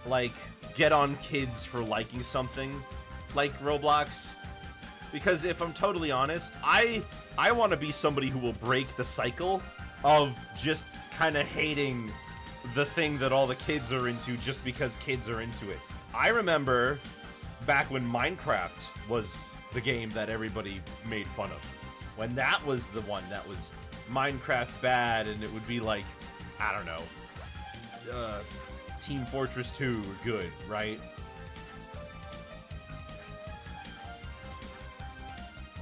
[SPEAKER 1] like get on kids for liking something like Roblox, because if I'm totally honest, I want to be somebody who will break the cycle of just kind of hating the thing that all the kids are into just because kids are into it. I remember back when Minecraft was the game that everybody made fun of. When that was the one that was Minecraft bad, and it would be like, I don't know, Team Fortress 2 good, right?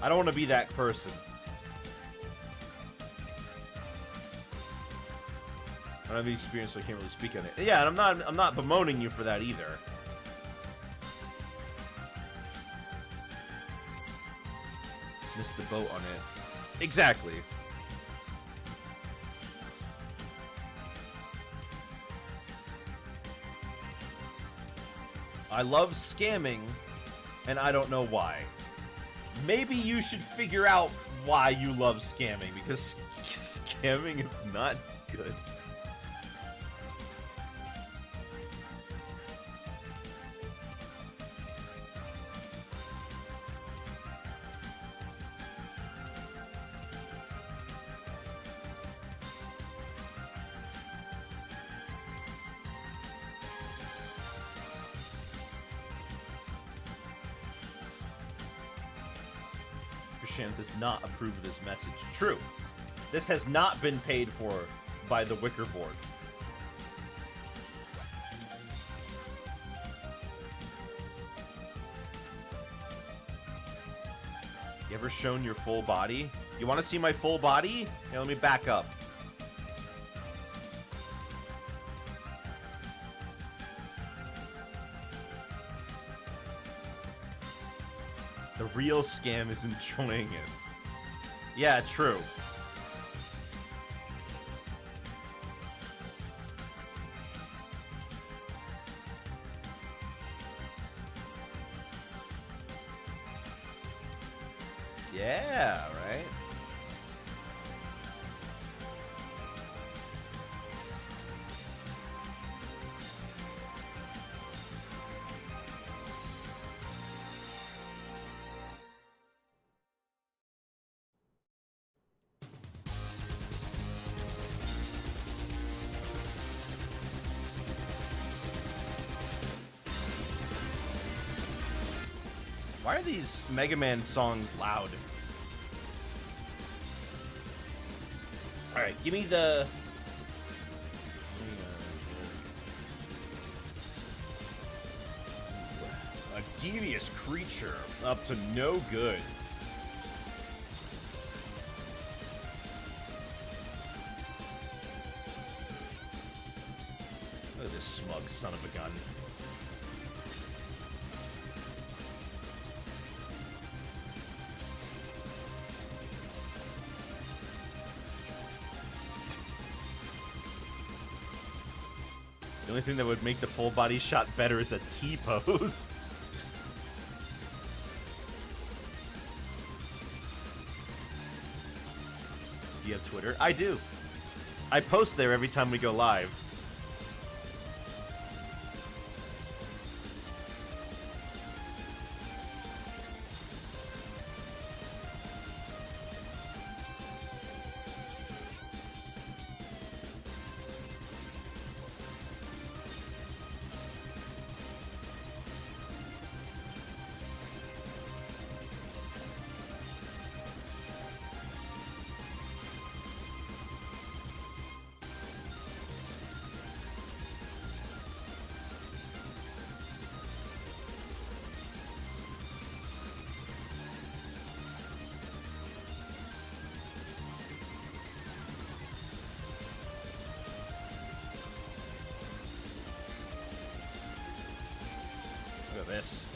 [SPEAKER 1] I don't want to be that person. I don't have the experience, so I can't really speak on it. Yeah, and I'm not bemoaning you for that either. Missed the boat on it. Exactly. I love scamming, and I don't know why. Maybe you should figure out why you love scamming, because scamming is not good. Does not approve of this message. True. This has not been paid for by the Wicker Board. You ever shown your full body? You want to see my full body? Here, let me back up. The real scam is enjoying it. Yeah, true. Yeah, right? Why are these Mega Man songs loud? Alright, give me the... A devious creature up to no good. son of a gun. The only thing that would make the full body shot better is a T-pose. Do you have Twitter? I do. I post there every time we go live. This.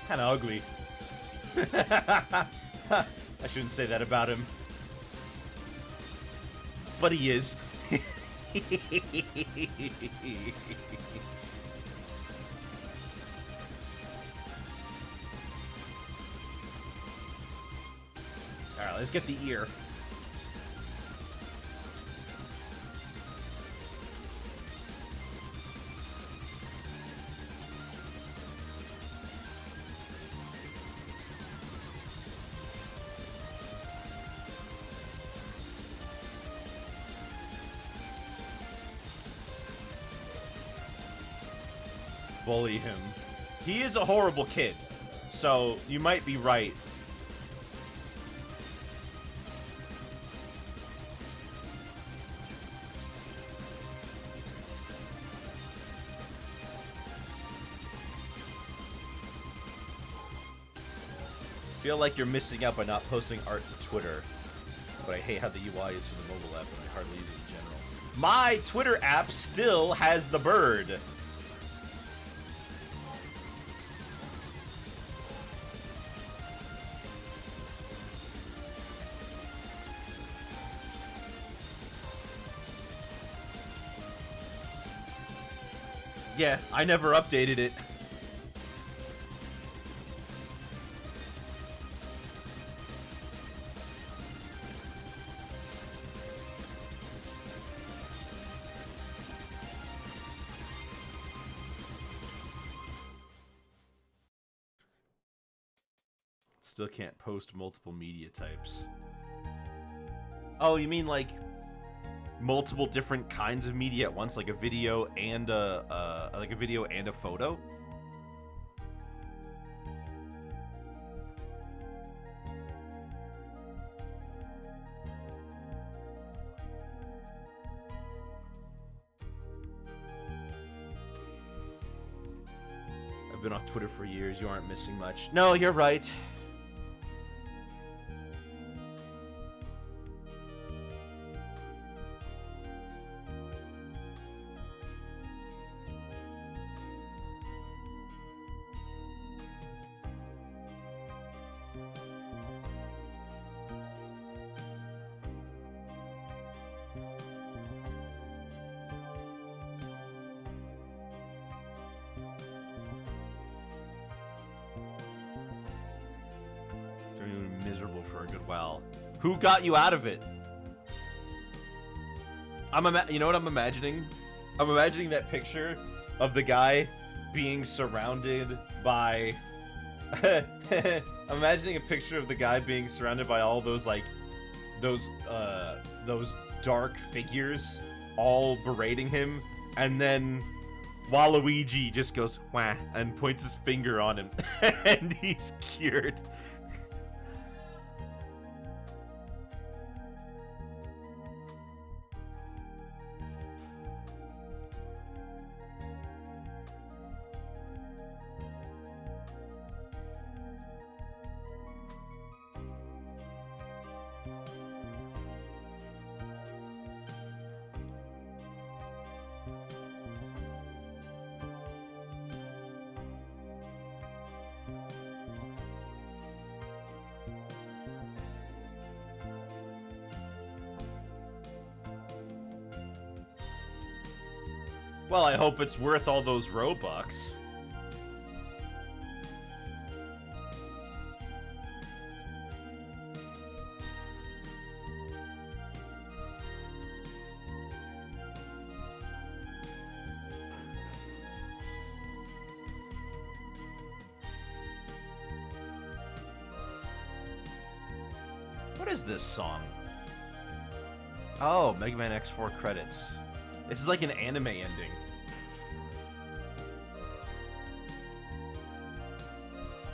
[SPEAKER 1] Kind of ugly. I shouldn't say that about him. But he is. Alright, let's get the ear. Bully him. He is a horrible kid, so you might be right. Feel like you're missing out by not posting art to Twitter, but I hate how the UI is for the mobile app and I hardly use it in general. My Twitter app still has the bird. Yeah, I never updated it. Still can't post multiple media types. Oh, you mean like multiple different kinds of media at once, like a video and a photo? I've been off Twitter for years. You aren't missing much. No, you're right. Miserable for a good while. Who got you out of it? You know what I'm imagining? I'm imagining that picture of the guy being surrounded by... I'm imagining a picture of the guy being surrounded by all those, like, those dark figures all berating him, and then Waluigi just goes, wah, and points his finger on him, and he's cured. Well, I hope it's worth all those Robux. What is this song? Oh, Mega Man X4 credits. This is like an anime ending.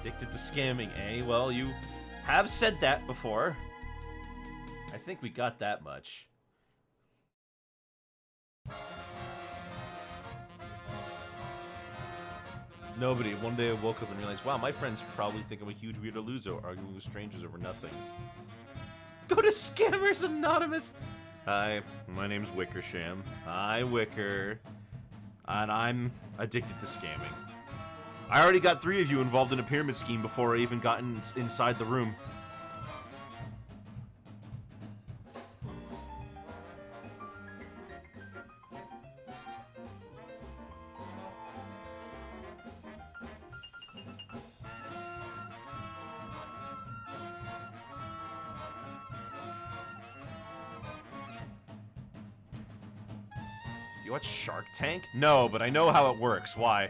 [SPEAKER 1] Addicted to scamming, eh? Well, you have said that before. I think we got that much. Nobody. One day I woke up and realized, wow, my friends probably think I'm a huge weirdo loser arguing with strangers over nothing. Go to Scammers Anonymous! Hi, my name's Wickersham. Hi, Wicker. And I'm addicted to scamming. I already got 3 of you involved in a pyramid scheme before I even got inside the room. You watch Shark Tank? No, but I know how it works. Why?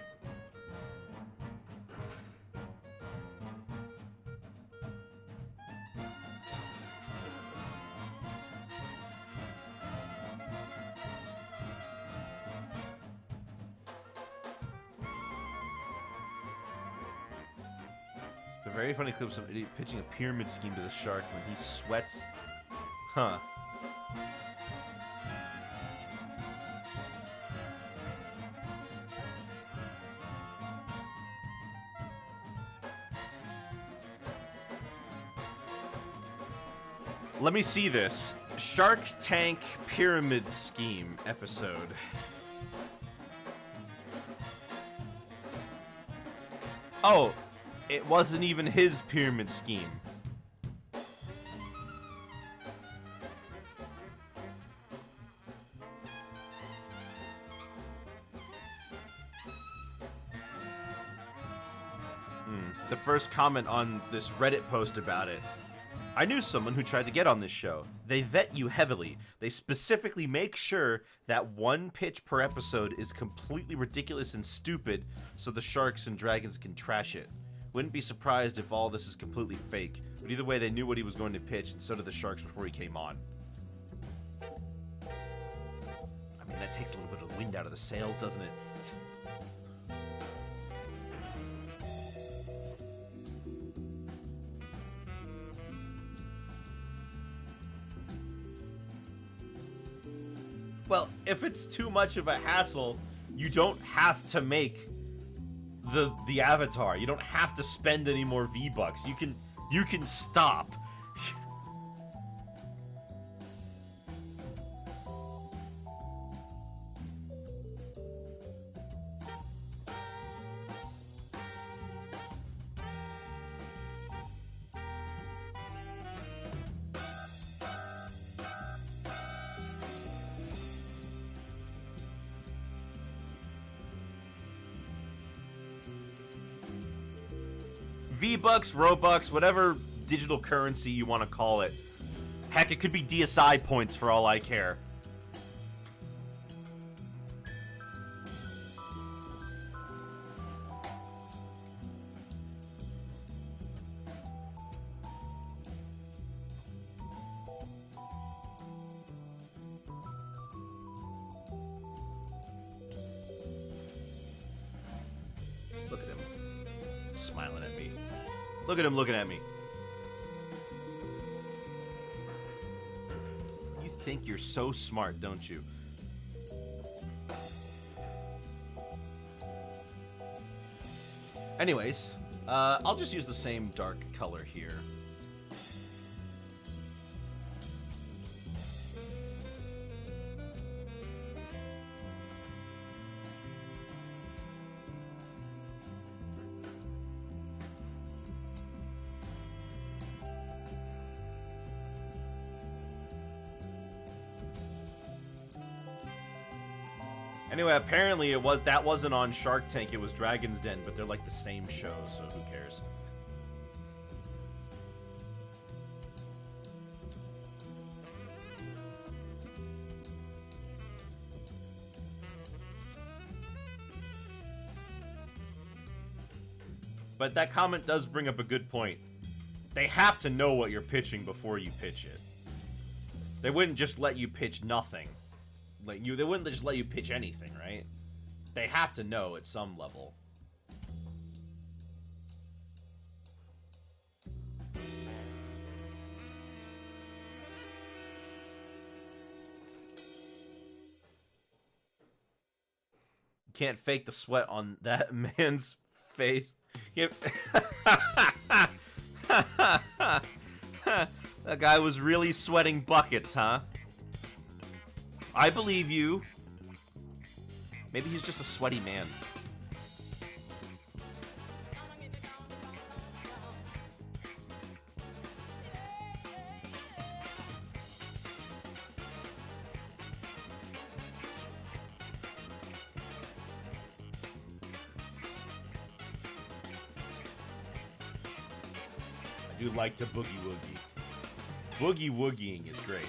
[SPEAKER 1] It's a very funny clip of some idiot pitching a pyramid scheme to the shark when he sweats. Huh. Let me see this. Shark Tank Pyramid Scheme episode. Oh, it wasn't even his pyramid scheme. The first comment on this Reddit post about it. I knew someone who tried to get on this show. They vet you heavily. They specifically make sure that one pitch per episode is completely ridiculous and stupid so the sharks and dragons can trash it. Wouldn't be surprised if all this is completely fake, but either way they knew what he was going to pitch, and so did the sharks before he came on. I mean, that takes a little bit of the wind out of the sails, doesn't it? Well, if it's too much of a hassle, you don't have to make the avatar. You don't have to spend any more V-Bucks. You can stop. V-Bucks, Robux, whatever digital currency you want to call it. Heck, it could be DSI points for all I care. Look at him, smiling at me. Look at him looking at me. You think you're so smart, don't you? Anyways, I'll just use the same dark color here. Anyway, apparently that wasn't on Shark Tank, it was Dragon's Den, but they're like the same show, so who cares? But that comment does bring up a good point. They have to know what you're pitching before you pitch it. They wouldn't just let you pitch nothing. They wouldn't just let you pitch anything, right? They have to know at some level. You can't fake the sweat on that man's face. That guy was really sweating buckets, huh? I believe you. Maybe he's just a sweaty man. I do like to boogie woogie. Boogie woogieing is great.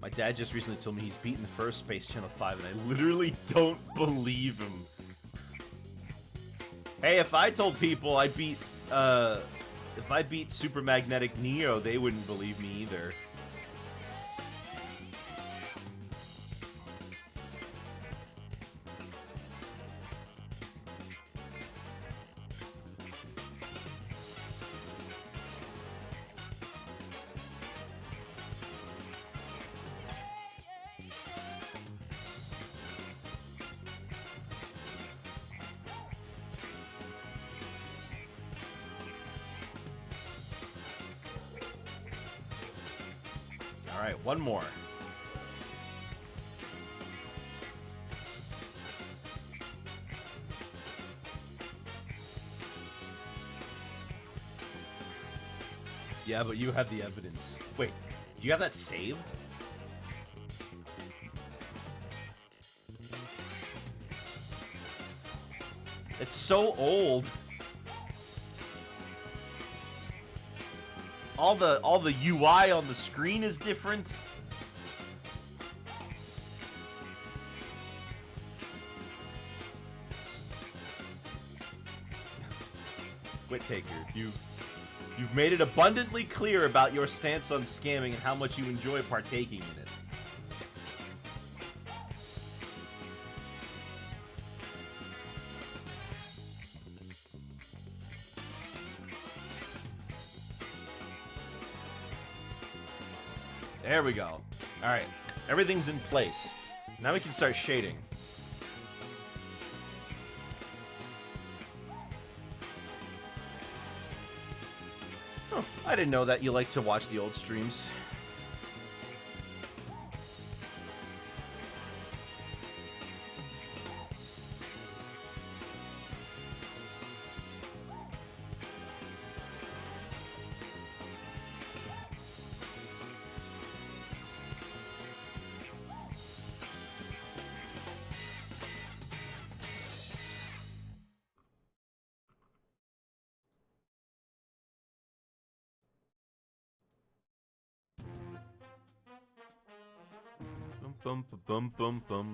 [SPEAKER 1] My dad just recently told me he's beaten the first Space Channel 5, and I literally don't believe him. Hey, if I told people I beat, if I beat Super Magnetic Neo, they wouldn't believe me either. Alright, one more. Yeah, but you have the evidence. Wait, do you have that saved? It's so old. All the UI on the screen is different. Whittaker, you've made it abundantly clear about your stance on scamming and how much you enjoy partaking in it. There we go. Alright, everything's in place. Now we can start shading. Oh, I didn't know that you like to watch the old streams.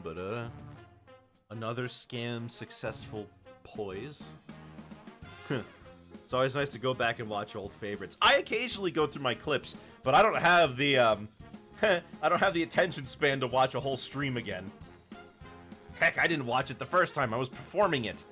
[SPEAKER 1] Ba-da. Another scam successful poise. It's always nice to go back and watch old favorites. I occasionally go through my clips, but I don't have the I don't have the attention span to watch a whole stream again. Heck, I didn't watch it the first time. I was performing it.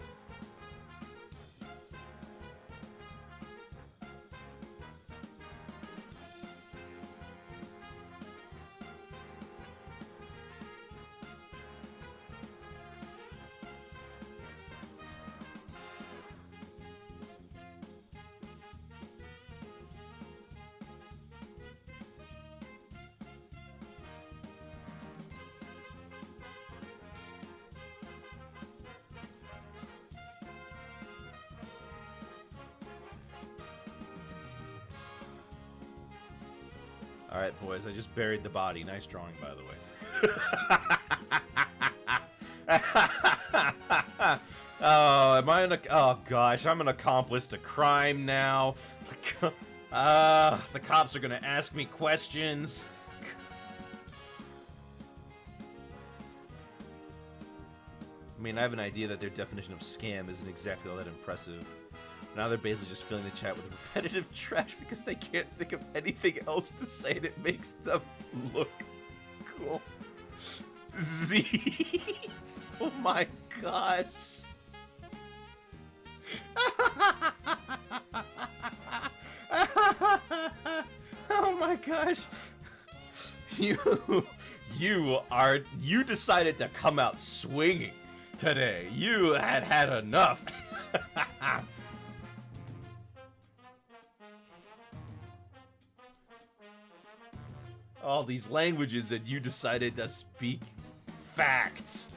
[SPEAKER 1] Alright, boys, I just buried the body. Nice drawing, by the way. Oh, am I oh, gosh, I'm an accomplice to crime now. The cops are gonna ask me questions. I mean, I have an idea that their definition of scam isn't exactly all that impressive. Now they're basically just filling the chat with repetitive trash because they can't think of anything else to say that makes them look cool. Z's. Oh my gosh. Oh my gosh. You decided to come out swinging today. You had enough. All these languages and you decided to speak facts.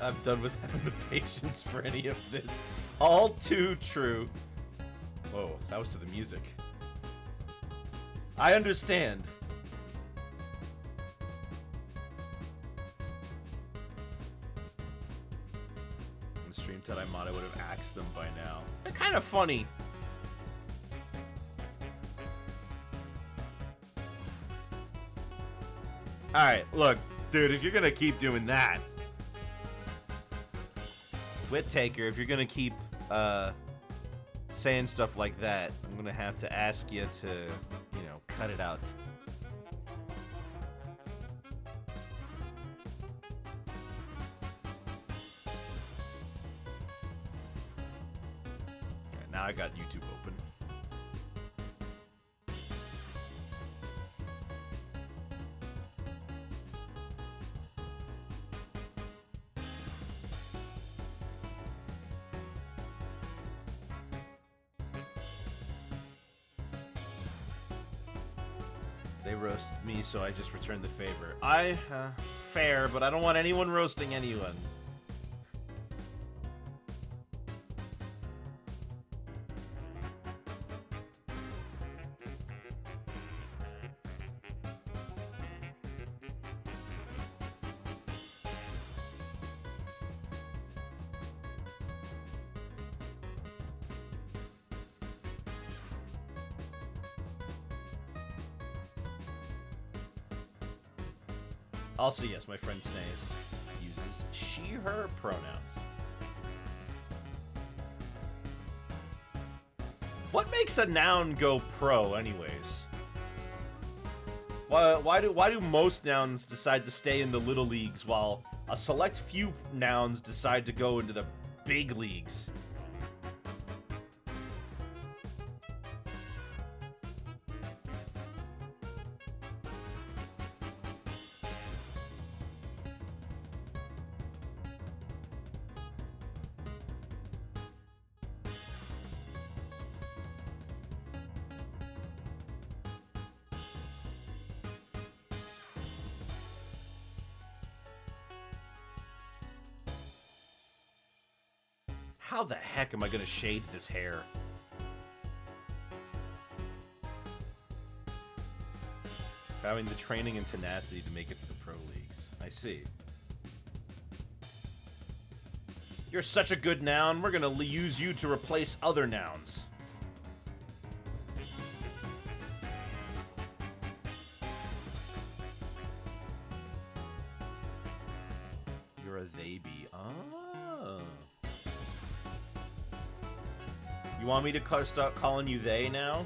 [SPEAKER 1] I'm done with having the patience for any of this. All too true. Whoa, that was to the music. I understand. In Stream Ted I would have axed them by now. They're kind of funny. Alright, look, dude, if you're gonna keep doing that, Whittaker, if you're gonna keep saying stuff like that, I'm gonna have to ask you to, you know, cut it out. Right, now I got YouTube open. They roast me, so I just returned the favor. Fair, but I don't want anyone roasting anyone. Also, yes, my friend Tanaeus uses she, her pronouns. What makes a noun go pro, anyways? Why do most nouns decide to stay in the little leagues while a select few nouns decide to go into the big leagues? How the heck am I gonna shade this hair? Having the training and tenacity to make it to the pro leagues. I see. You're such a good noun, we're gonna use you to replace other nouns. You're a they bee. Oh. You want me to start calling you they now?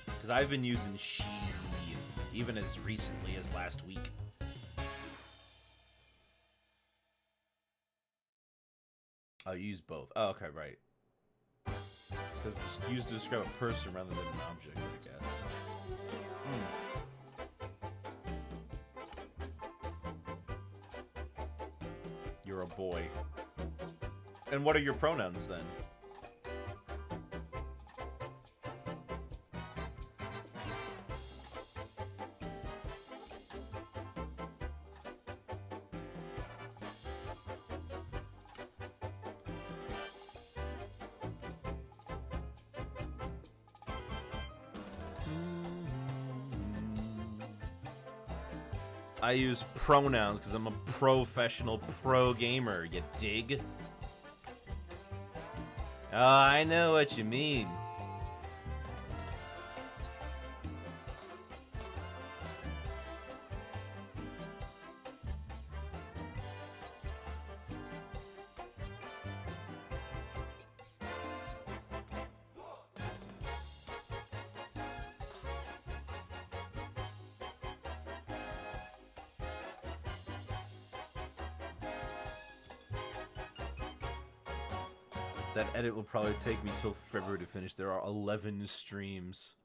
[SPEAKER 1] Because I've been using she, even as recently as last week. I'll use both. Oh, okay, right. Because it's used to describe a person rather than an object, I guess. You're a boy. And what are your pronouns, then? I use pronouns because I'm a professional pro gamer, you dig? Oh, I know what you mean. That edit will probably take me till February to finish. There are 11 streams.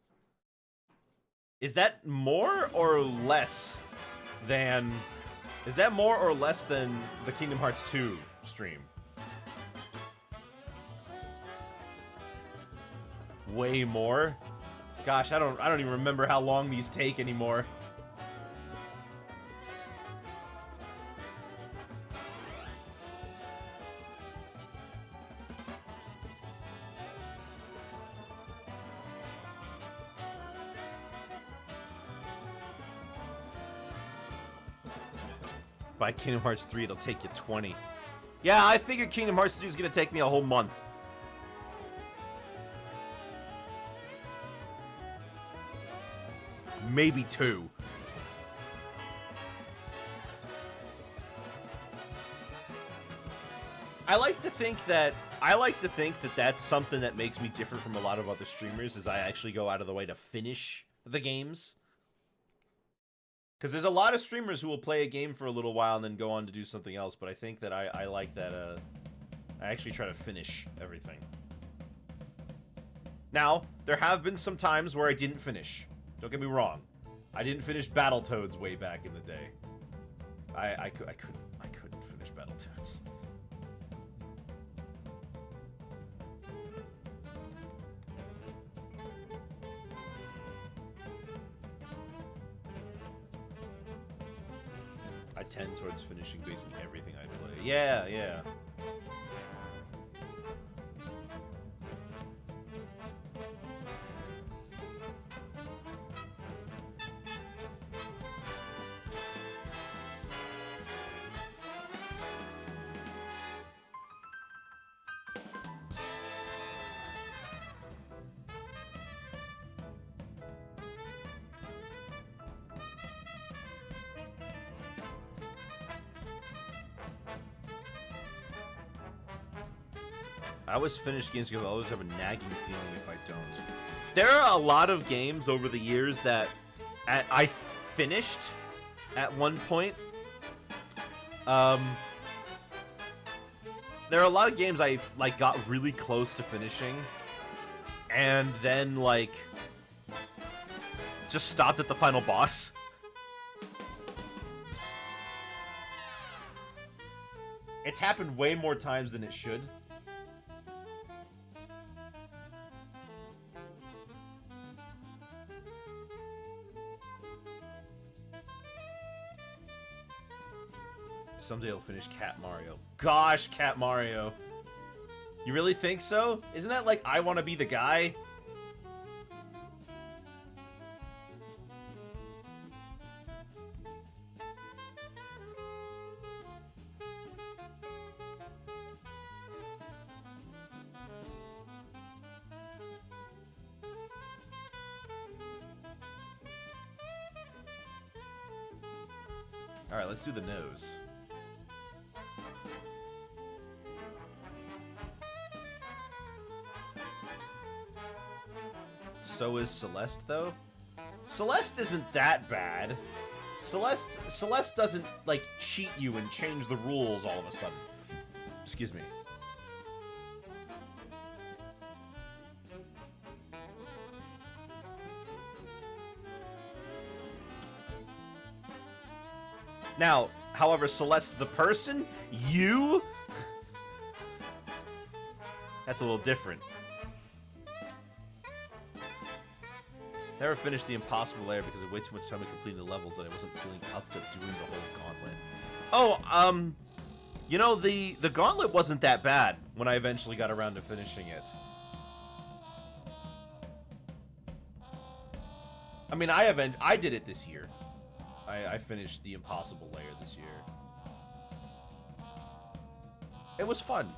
[SPEAKER 1] Is that more or less than... Is that more or less than the Kingdom Hearts 2 stream? Way more? Gosh, I don't even remember how long these take anymore. By Kingdom Hearts 3, it'll take you 20. Yeah, I figured Kingdom Hearts 3 is going to take me a whole month. Maybe 2. I like to think that that's something that makes me different from a lot of other streamers, is I actually go out of the way to finish the games. Because there's a lot of streamers who will play a game for a little while and then go on to do something else, but I think that I like that, I actually try to finish everything. Now, there have been some times where I didn't finish. Don't get me wrong. I didn't finish Battletoads way back in the day. I couldn't finish Battletoads. I tend towards finishing basically everything I play. Yeah, yeah. I always finish games because I always have a nagging feeling if I don't. There are a lot of games over the years that I finished at one point. There are a lot of games I got really close to finishing and then just stopped at the final boss. It's happened way more times than it should. Someday I'll finish Cat Mario. Gosh, Cat Mario. You really think so? Isn't that like I Want to Be the Guy? Alright, let's do the nose. So is Celeste, though? Celeste isn't that bad. Celeste doesn't, like, cheat you and change the rules all of a sudden. Excuse me. Now, however, Celeste the person, you? That's a little different. Never finished the impossible layer because of way too much time to complete the levels that I wasn't feeling up to doing the whole gauntlet. Oh, you know, the gauntlet wasn't that bad when I eventually got around to finishing it. I mean, I did it this year. I finished the impossible layer this year. It was fun.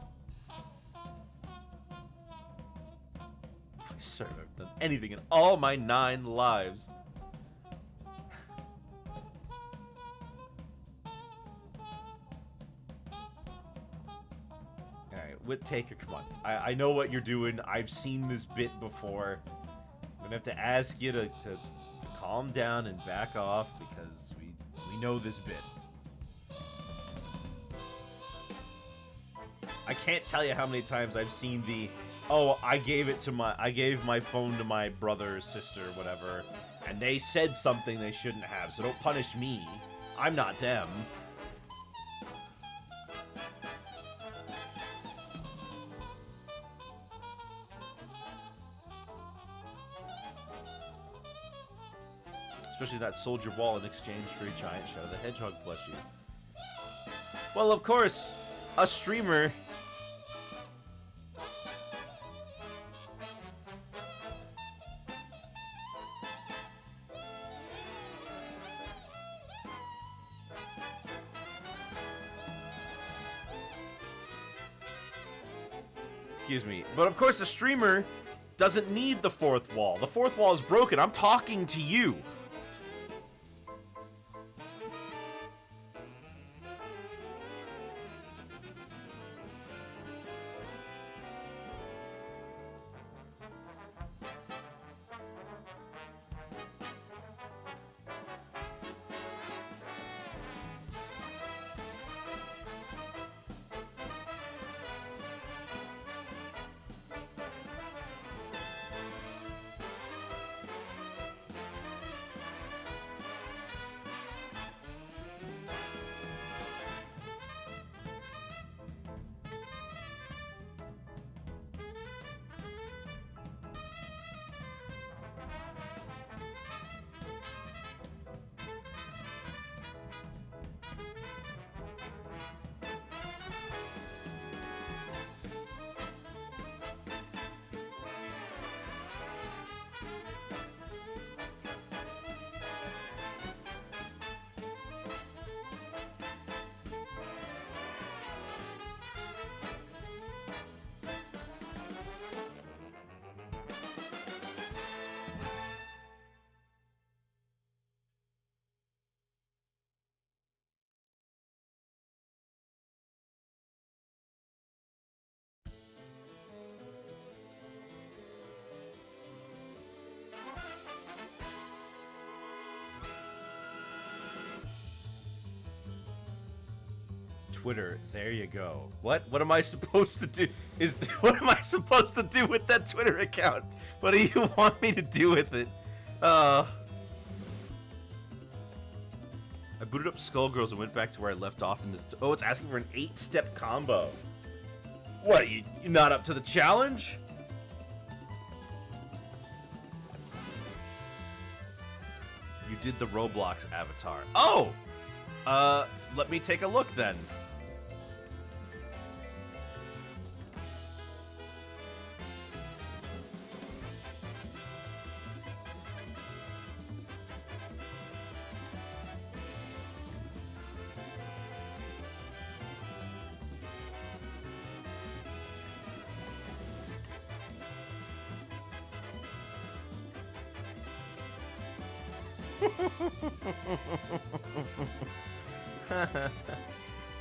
[SPEAKER 1] I swear I've done anything in all my 9 lives. Alright, Whittaker, come on. I know what you're doing. I've seen this bit before. I'm gonna have to ask you to calm down and back off because we know this bit. I can't tell you how many times I've seen the, oh, I gave my phone to my brother or sister or whatever, and they said something they shouldn't have, so don't punish me. I'm not them. Especially that soldier ball in exchange for a giant Shadow the Hedgehog plushie. Well, of course, a streamer. Excuse me. But of course, a streamer doesn't need the fourth wall. The fourth wall is broken. I'm talking to you. Twitter, there you go. What am I supposed to do? What am I supposed to do with that Twitter account? What do you want me to do with it? I booted up Skullgirls and went back to where I left off in the... Oh, it's asking for an 8-step combo. What, are you not up to the challenge? You did the Roblox avatar. Oh! Let me take a look then.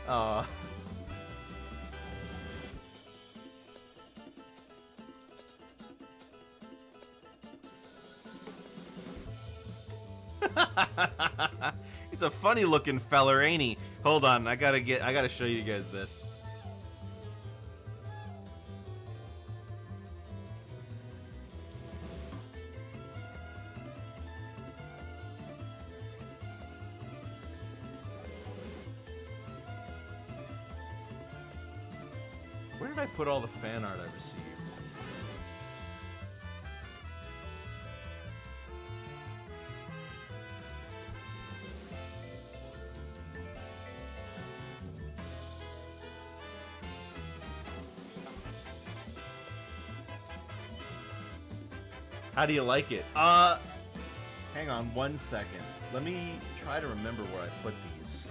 [SPEAKER 1] Aw. He's a funny looking feller, ain't he? Hold on, I gotta show you guys this. Where did I put all the fan art I received? How do you like it? Hang on one second. Let me try to remember where I put these.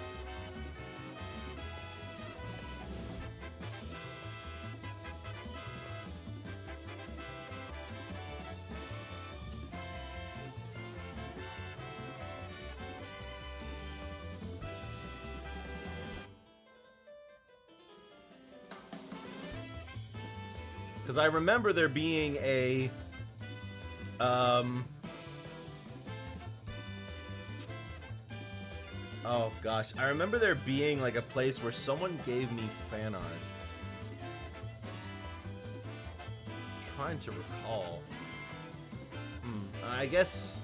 [SPEAKER 1] Because I remember there being a oh gosh, I remember there being like a place where someone gave me fan art. I'm trying to recall. I guess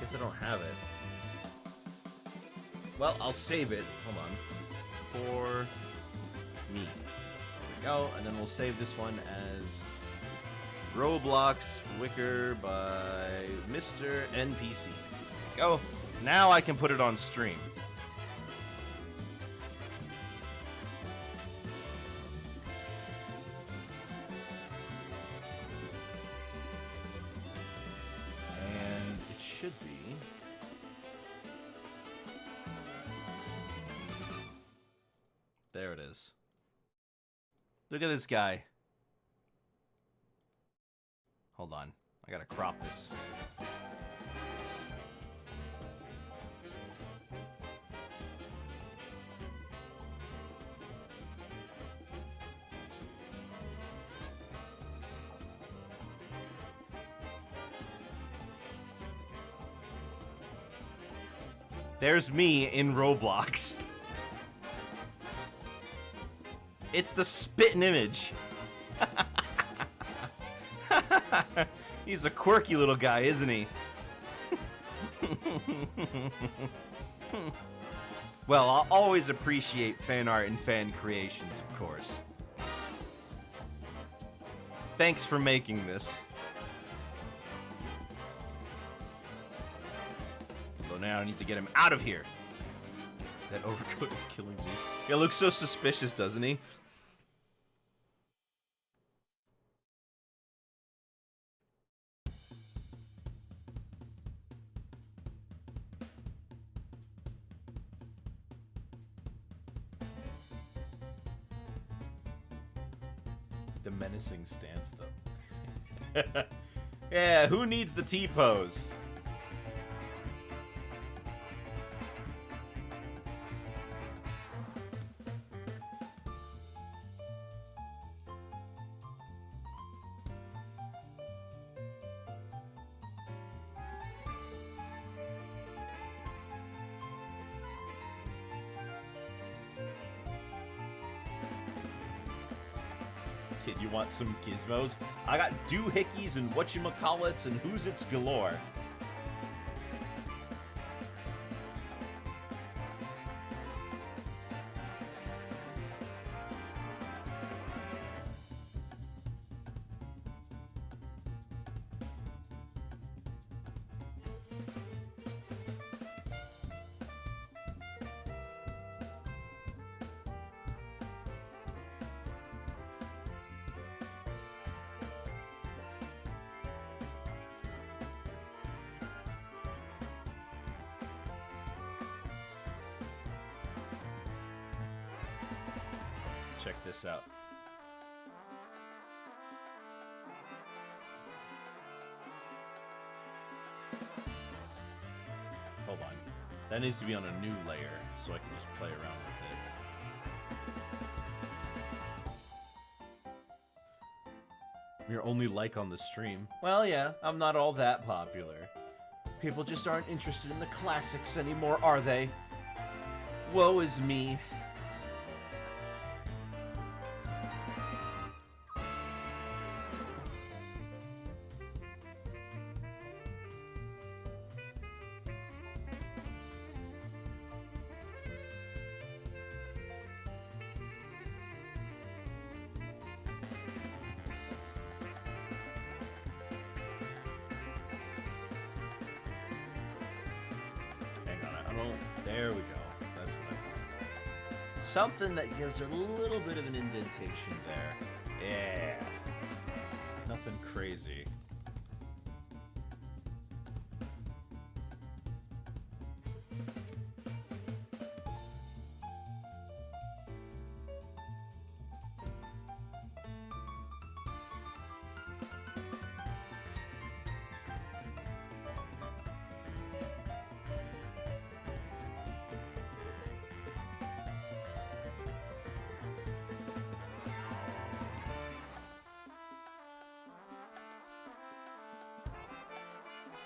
[SPEAKER 1] I don't have it. Well, I'll save it. Hold on. For me. There we go, and then we'll save this one as Roblox Wicker by Mr. NPC. Go. Now I can put it on stream. And it should be. There it is. Look at this guy. Hold on. I gotta crop this. There's me in Roblox. It's the spitting image. He's a quirky little guy, isn't he? Well, I'll always appreciate fan art and fan creations, of course. Thanks for making this. So now I need to get him out of here. That overcoat is killing me. He looks so suspicious, doesn't he? The menacing stance, though. Yeah, who needs the T-pose? Kid, you want some gizmos? I got doohickeys and whatchamacallits and who's its galore. Check this out. That needs to be on a new layer, so I can just play around with it. Your only like on the stream. Well, yeah, I'm not all that popular. People just aren't interested in the classics anymore, are they? Woe is me. There we go. That's what I want. Something that gives her a little bit of an indentation there. Yeah. Nothing crazy.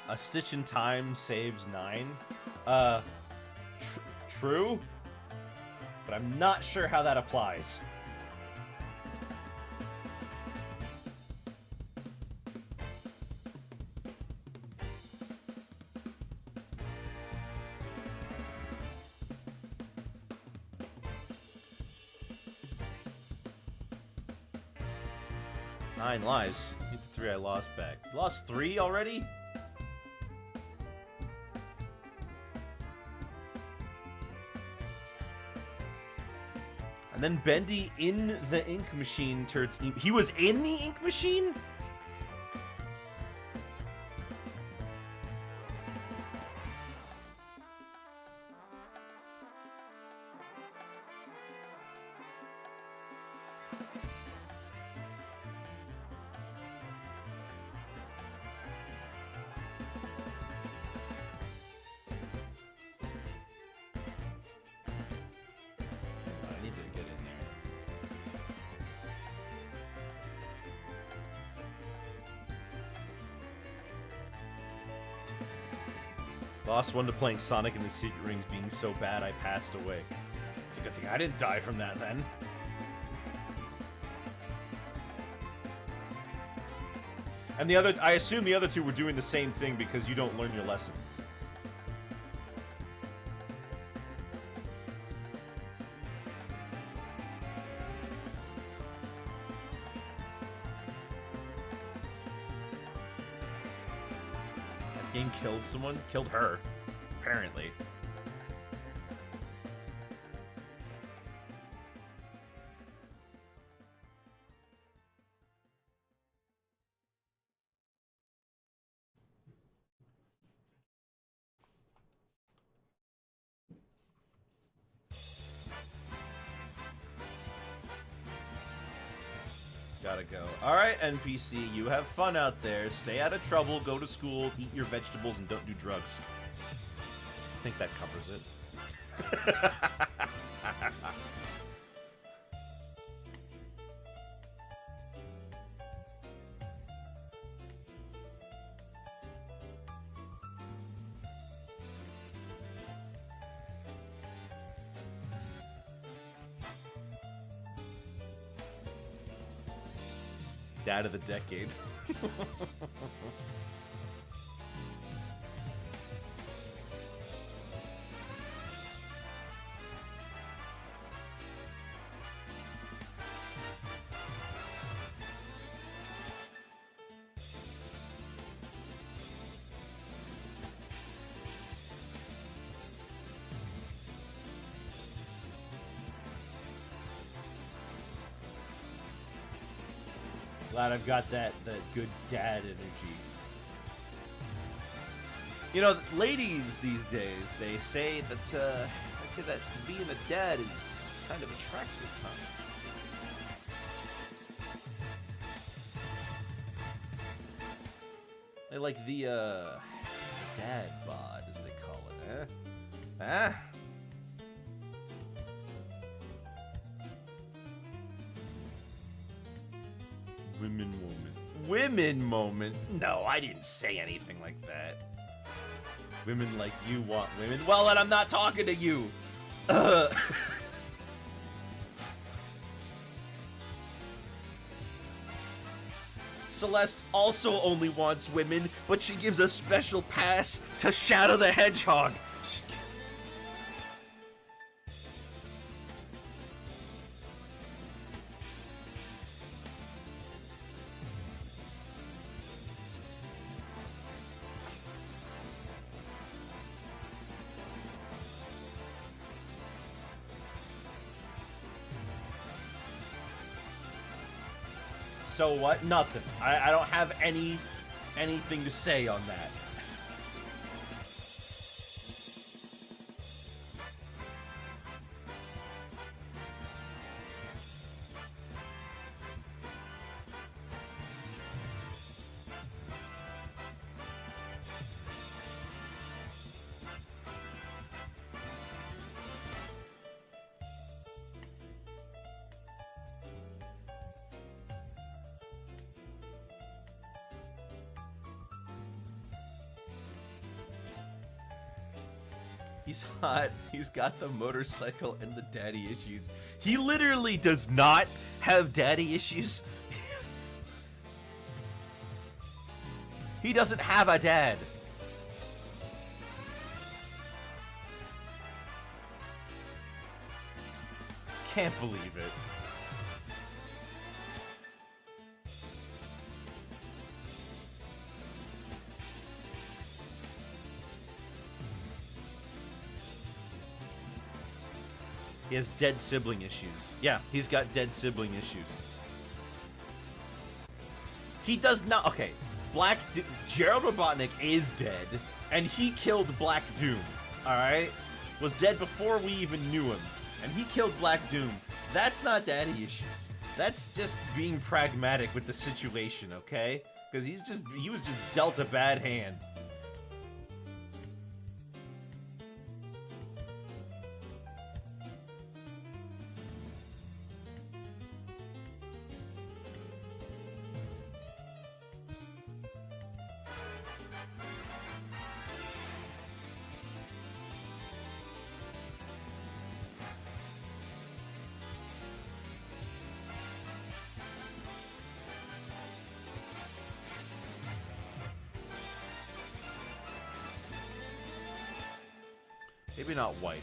[SPEAKER 1] A stitch in time saves 9. True, but I'm not sure how that applies. Nine lives. Get the 3 I lost back. You lost 3 already? And then Bendy in the ink machine turns... He was in the ink machine? Lost 1 to playing Sonic and the Secret Rings being so bad I passed away. It's a good thing I didn't die from that then. And the other, I assume the other 2 were doing the same thing because you don't learn your lesson. Game killed someone? Killed her, apparently. Gotta go. Alright, NPC, you have fun out there. Stay out of trouble, go to school, eat your vegetables, and don't do drugs. I think that covers it. Dad of the decade. Glad I've got that good dad energy. You know, ladies these days, they say that being a dad is kind of attractive, huh? They like the dad bod, as they call it, eh? Ah. Women moment. Women moment? No, I didn't say anything like that. Women like you want women? Well, then I'm not talking to you. Celeste also only wants women, but she gives a special pass to Shadow the Hedgehog. So what? Nothing. I don't have anything to say on that. He's hot. He's got the motorcycle and the daddy issues. He literally does not have daddy issues. He doesn't have a dad. Can't believe it. He has dead sibling issues. Yeah, he's got dead sibling issues. He does not. Okay, Gerald Robotnik is dead, and he killed Black Doom. All right, was dead before we even knew him, and he killed Black Doom. That's not daddy issues. That's just being pragmatic with the situation, okay? Because he was just dealt a bad hand. Maybe not white.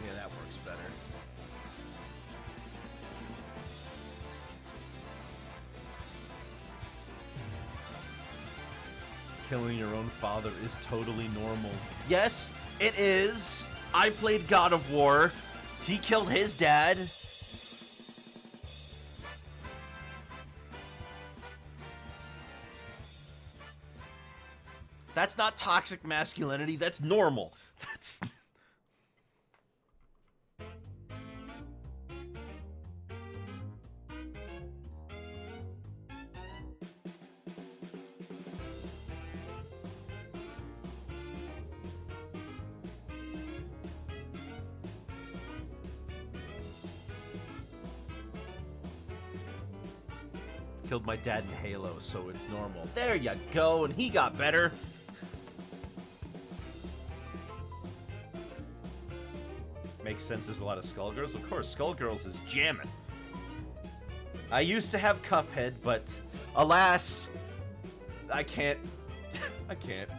[SPEAKER 1] Yeah, that works better. Killing your own father is totally normal. Yes, it is. I played God of War. He killed his dad. That's not toxic masculinity, that's normal. That's... Killed my dad in Halo, so it's normal. There you go, and he got better. Makes sense, there's a lot of Skullgirls. Of course, Skullgirls is jamming. I used to have Cuphead, but alas, I can't. I can't.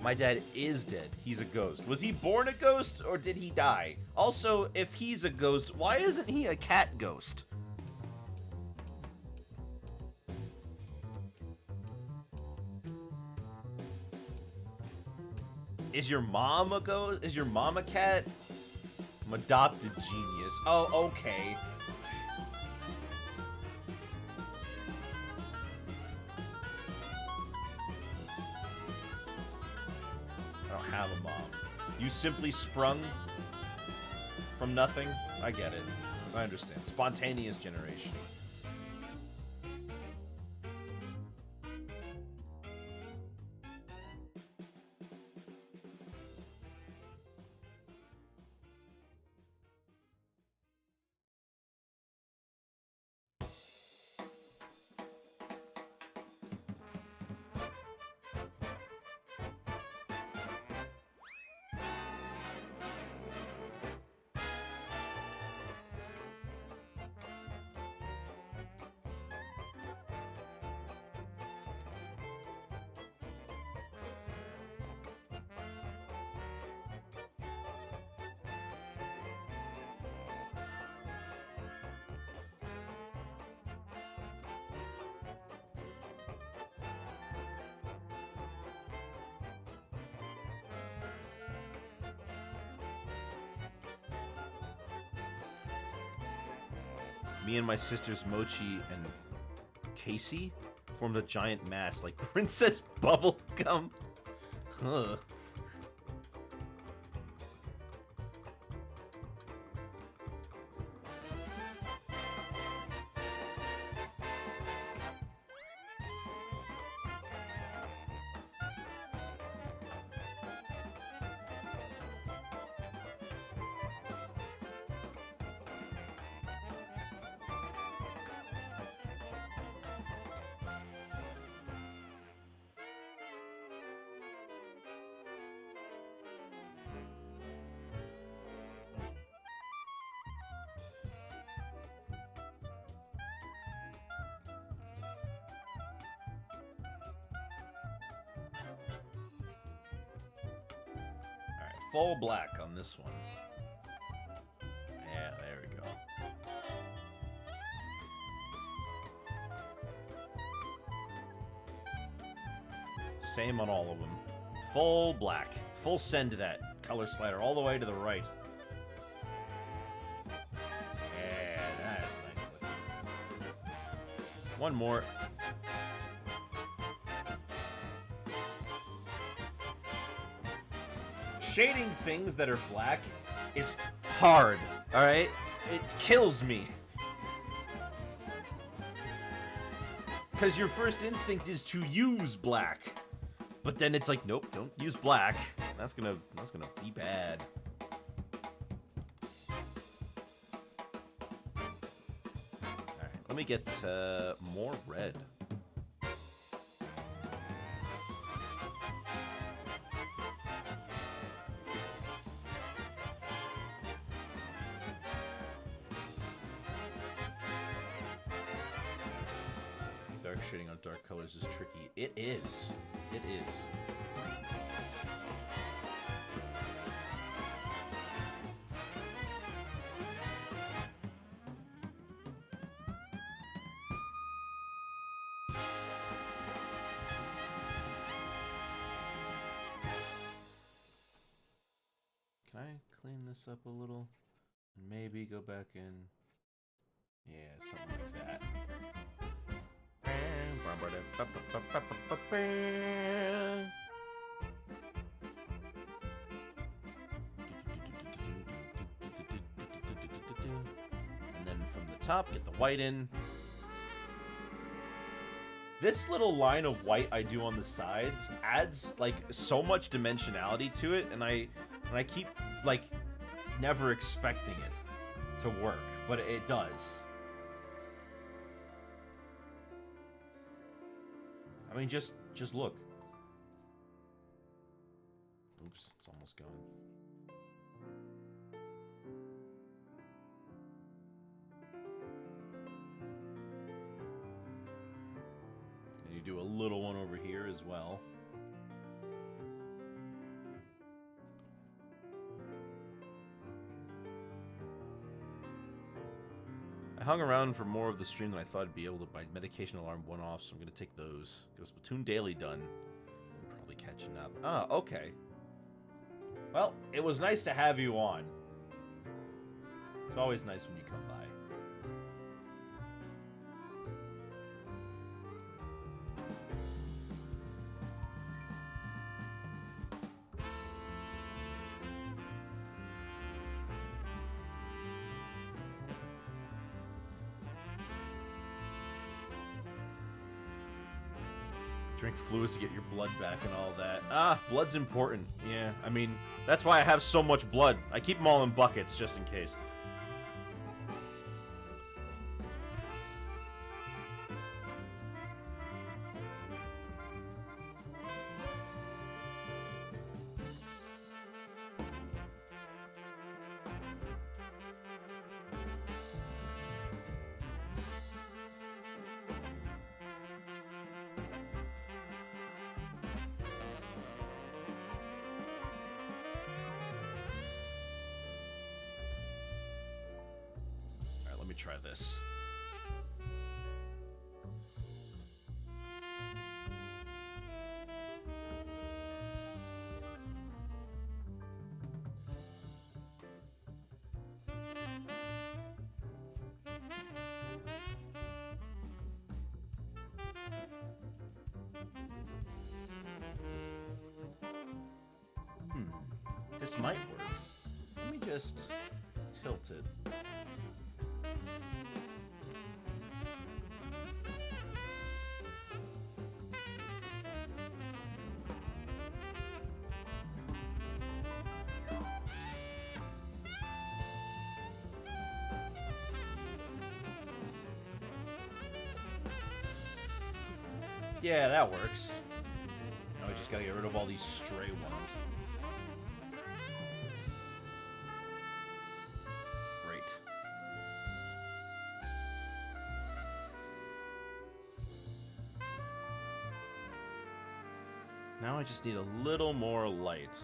[SPEAKER 1] My dad is dead. He's a ghost. Was he born a ghost, or did he die? Also, if he's a ghost, why isn't he a cat ghost? Is your mom a ghost? Is your mom a cat? I'm adopted genius. Oh, okay. I don't have a mom. You simply sprung from nothing? I get it. I understand. Spontaneous generation. Me and my sisters Mochi and Casey formed a giant mass like Princess Bubblegum. Huh. Full black on this one. Yeah, there we go. Same on all of them. Full black. Full send to that color slider all the way to the right. Yeah, that's nice looking. One more. Shading things that are black is hard, alright? It kills me. Because your first instinct is to use black. But then it's like, nope, don't use black. That's gonna be bad. Alright, let me get more red. Shading on dark colors is tricky. It is. It is. Can I clean this up a little? Maybe go back in. Yeah, something like that. And then from the top, get the white in. This little line of white I do on the sides adds like so much dimensionality to it, and I keep like never expecting it to work, but it does. I mean, just look. Oops, it's almost gone. And you do a little one over here as well. I hung around for more of the stream than I thought I'd be able to. My medication alarm went off, so I'm going to take those. Get a Splatoon daily done. I'm probably catching up. Ah, okay. Well, it was nice to have you on. It's always nice when you come by. Drink fluids to get your blood back and all that. Ah, blood's important. Yeah, I mean, that's why I have so much blood. I keep them all in buckets just in case. Try this. This might work. Let me just tilt it. Yeah, that works. Now we just gotta get rid of all these stray ones. Great. Now I just need a little more light.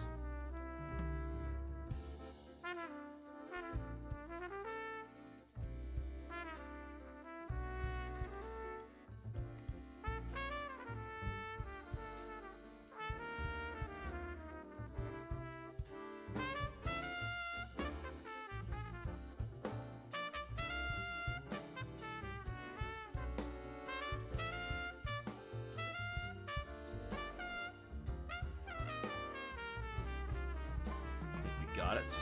[SPEAKER 1] Got it.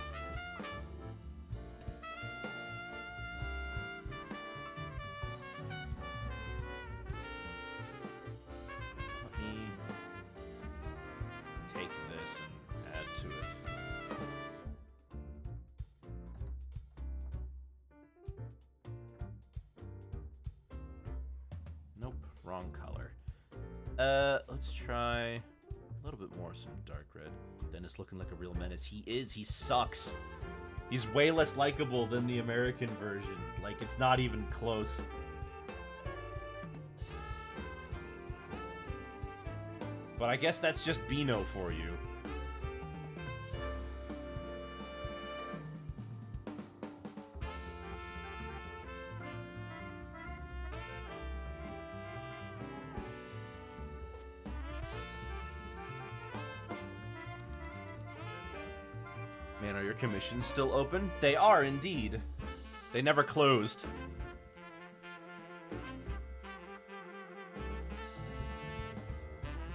[SPEAKER 1] Let me take this and add to it. Nope, wrong color. Let's try a little bit more some dark red. Dennis looking like a real menace. He is. He sucks. He's way less likable than the American version. Like, it's not even close. But I guess that's just Beano for you. Man, are your commissions still open? They are indeed. They never closed.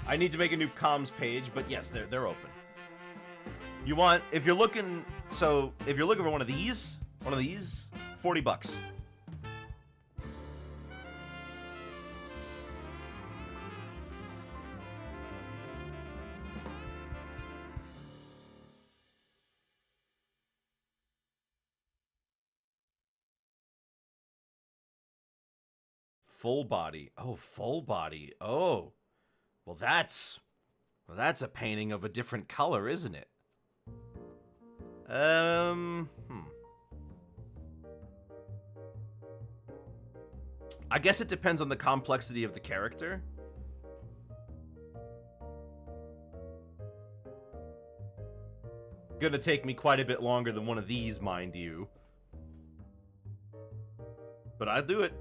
[SPEAKER 1] I need to make a new comms page, but yes, they're open. You want, if you're looking for one of these, 40 bucks. Full body. Oh, full body. Oh. Well, that's a painting of a different color, isn't it? I guess it depends on the complexity of the character. Gonna take me quite a bit longer than one of these, mind you. But I'll do it.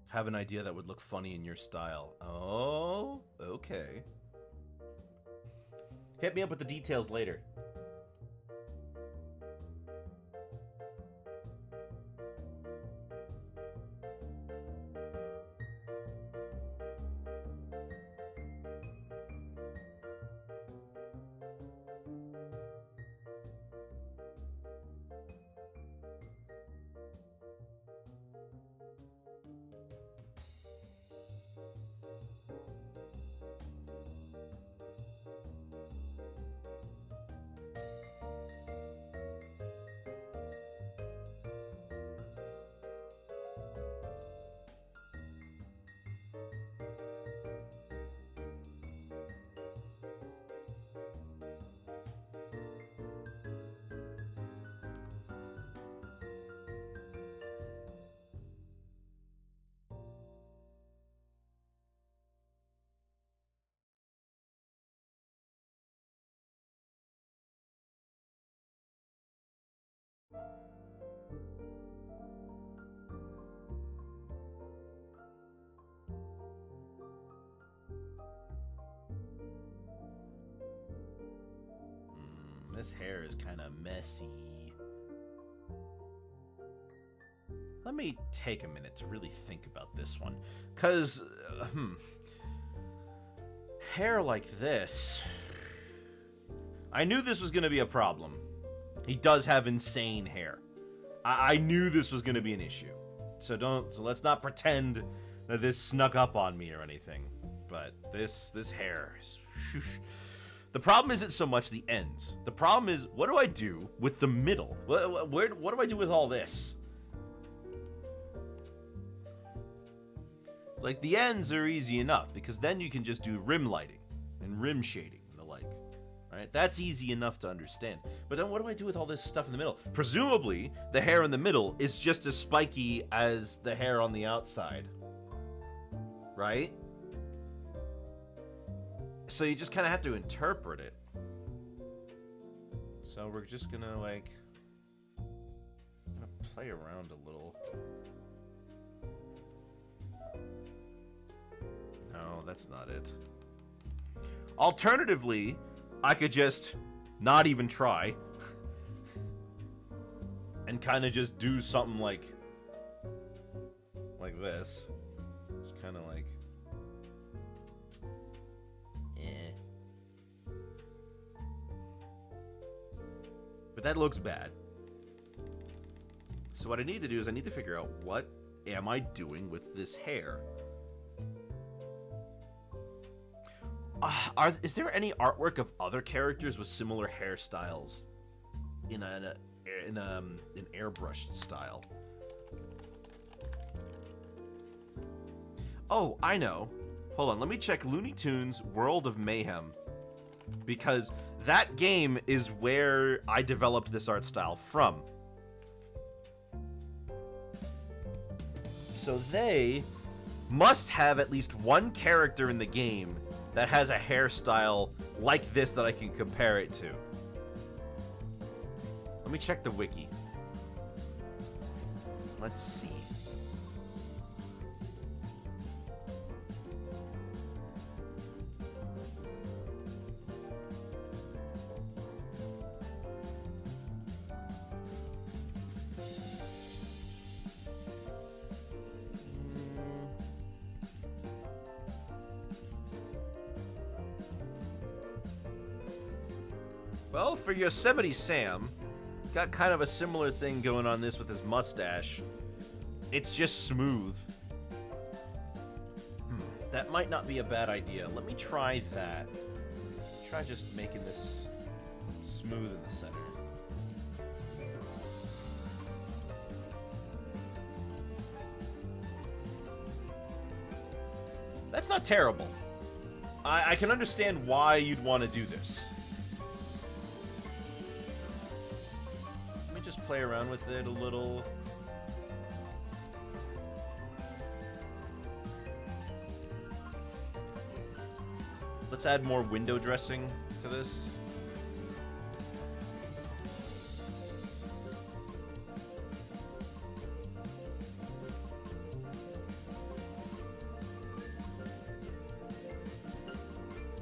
[SPEAKER 1] Have an idea that would look funny in your style. Oh, okay. Hit me up with the details later. This hair is kind of messy. Let me take a minute to really think about this one. Because, hair like this... I knew this was going to be a problem. He does have insane hair. I knew this was going to be an issue. So let's not pretend that this snuck up on me or anything. But this hair is... The problem isn't so much the ends. The problem is, what do I do with the middle? What do I do with all this? Like, the ends are easy enough, because then you can just do rim lighting and rim shading and the like. Right? That's easy enough to understand. But then what do I do with all this stuff in the middle? Presumably, the hair in the middle is just as spiky as the hair on the outside. Right? So you just kind of have to interpret it. So we're just gonna, like, play around a little. No, that's not it. Alternatively, I could just not even try and kind of just do something like this. Just kind of like, But that looks bad. So what I need to do is I need to figure out what am I doing with this hair. Is there any artwork of other characters with similar hairstyles in an airbrushed style? Oh, I know. Hold on, let me check Looney Tunes World of Mayhem, because that game is where I developed this art style from. So they must have at least one character in the game that has a hairstyle like this that I can compare it to. Let me check the wiki. Let's see. Well, for Yosemite Sam, got kind of a similar thing going on this with his mustache. It's just smooth. That might not be a bad idea. Let me try that. Try just making this smooth in the center. That's not terrible. I can understand why you'd want to do this. Just play around with it a little. Let's add more window dressing to this.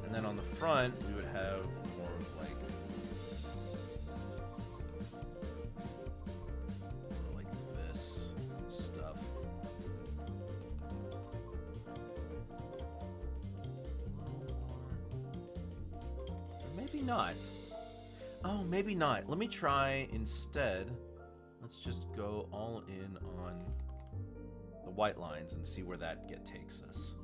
[SPEAKER 1] And then on the front, we would have more of like not. Oh, maybe not. Let me try instead. Let's just go all in on the white lines and see where that takes us.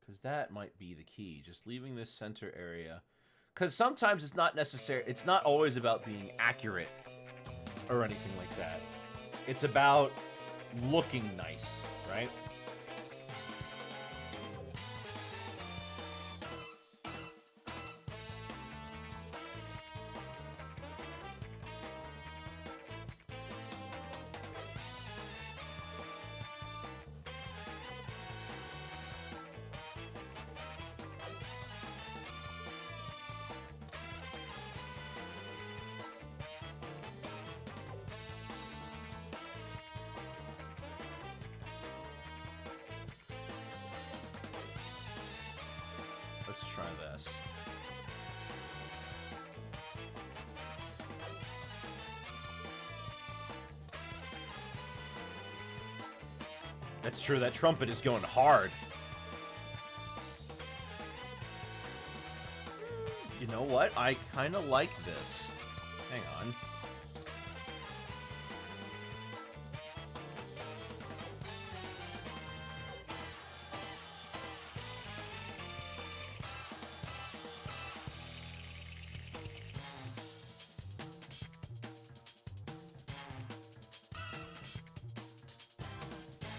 [SPEAKER 1] Because that might be the key. Just leaving this center area. Because sometimes it's not necessary. It's not always about being accurate or anything like that. It's about looking nice, right? try this. That's true, that trumpet is going hard. You know what? I kind of like this. Hang on.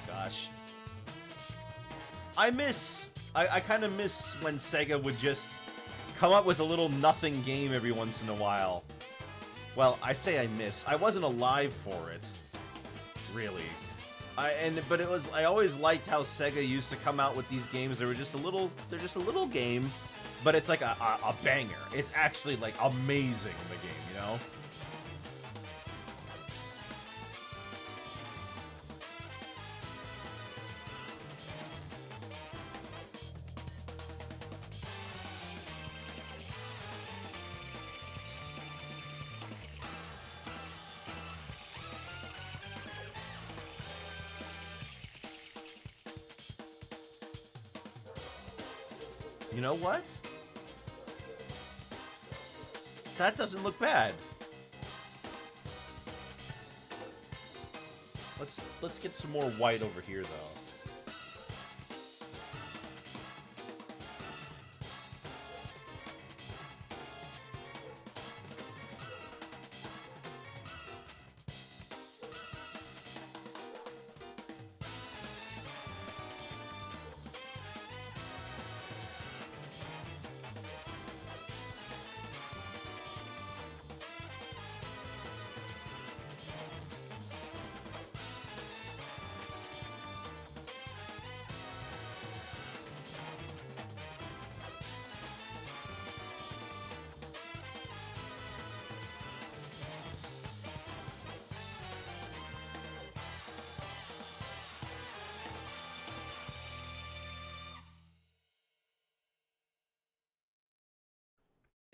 [SPEAKER 1] Gosh. I kind of miss when Sega would just come up with a little nothing game every once in a while. Well, I say I miss. I wasn't alive for it, really. But it was. I always liked how Sega used to come out with these games. They were just a little. They're just a little game, but it's like a banger. It's actually like amazing. The game, you know. You know what? That doesn't look bad. Let's get some more white over here, though.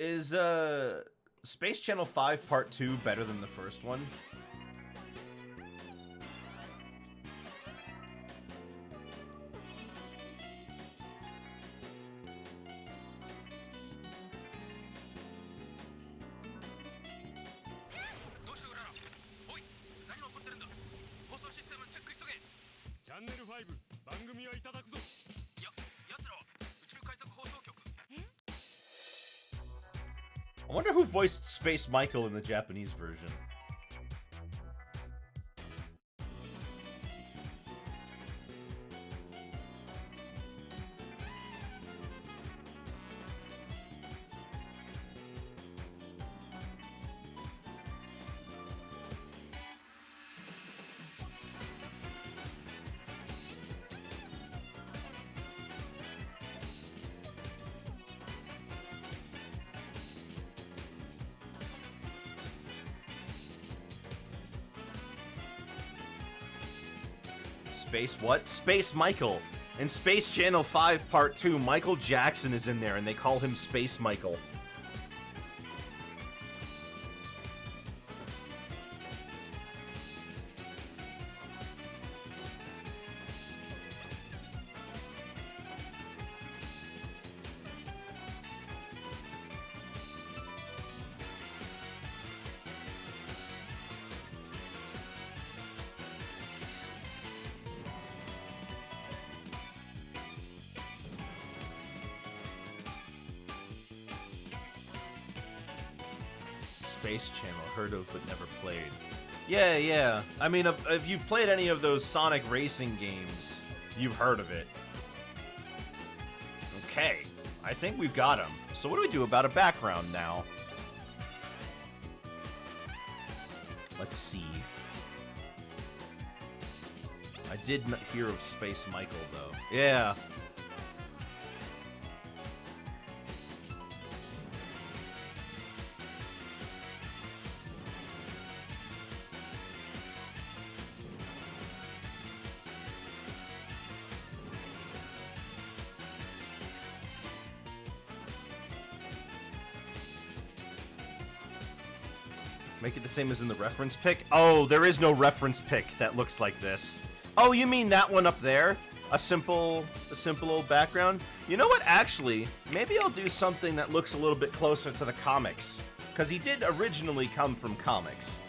[SPEAKER 1] Is Space Channel 5 Part 2 better than the first one? I wonder who voiced Space Michael in the Japanese version. Space what? Space Michael. In Space Channel 5 Part 2, Michael Jackson is in there, and they call him Space Michael. Space Channel, heard of but never played. Yeah, yeah. I mean, if you've played any of those Sonic racing games, you've heard of it. Okay, I think we've got him. So what do we do about a background now? Let's see. I did hear of Space Michael, though. Yeah. Make it the same as in the reference pic? Oh, there is no reference pic that looks like this. Oh, you mean that one up there? A simple old background? You know what, actually, maybe I'll do something that looks a little bit closer to the comics. Because he did originally come from comics.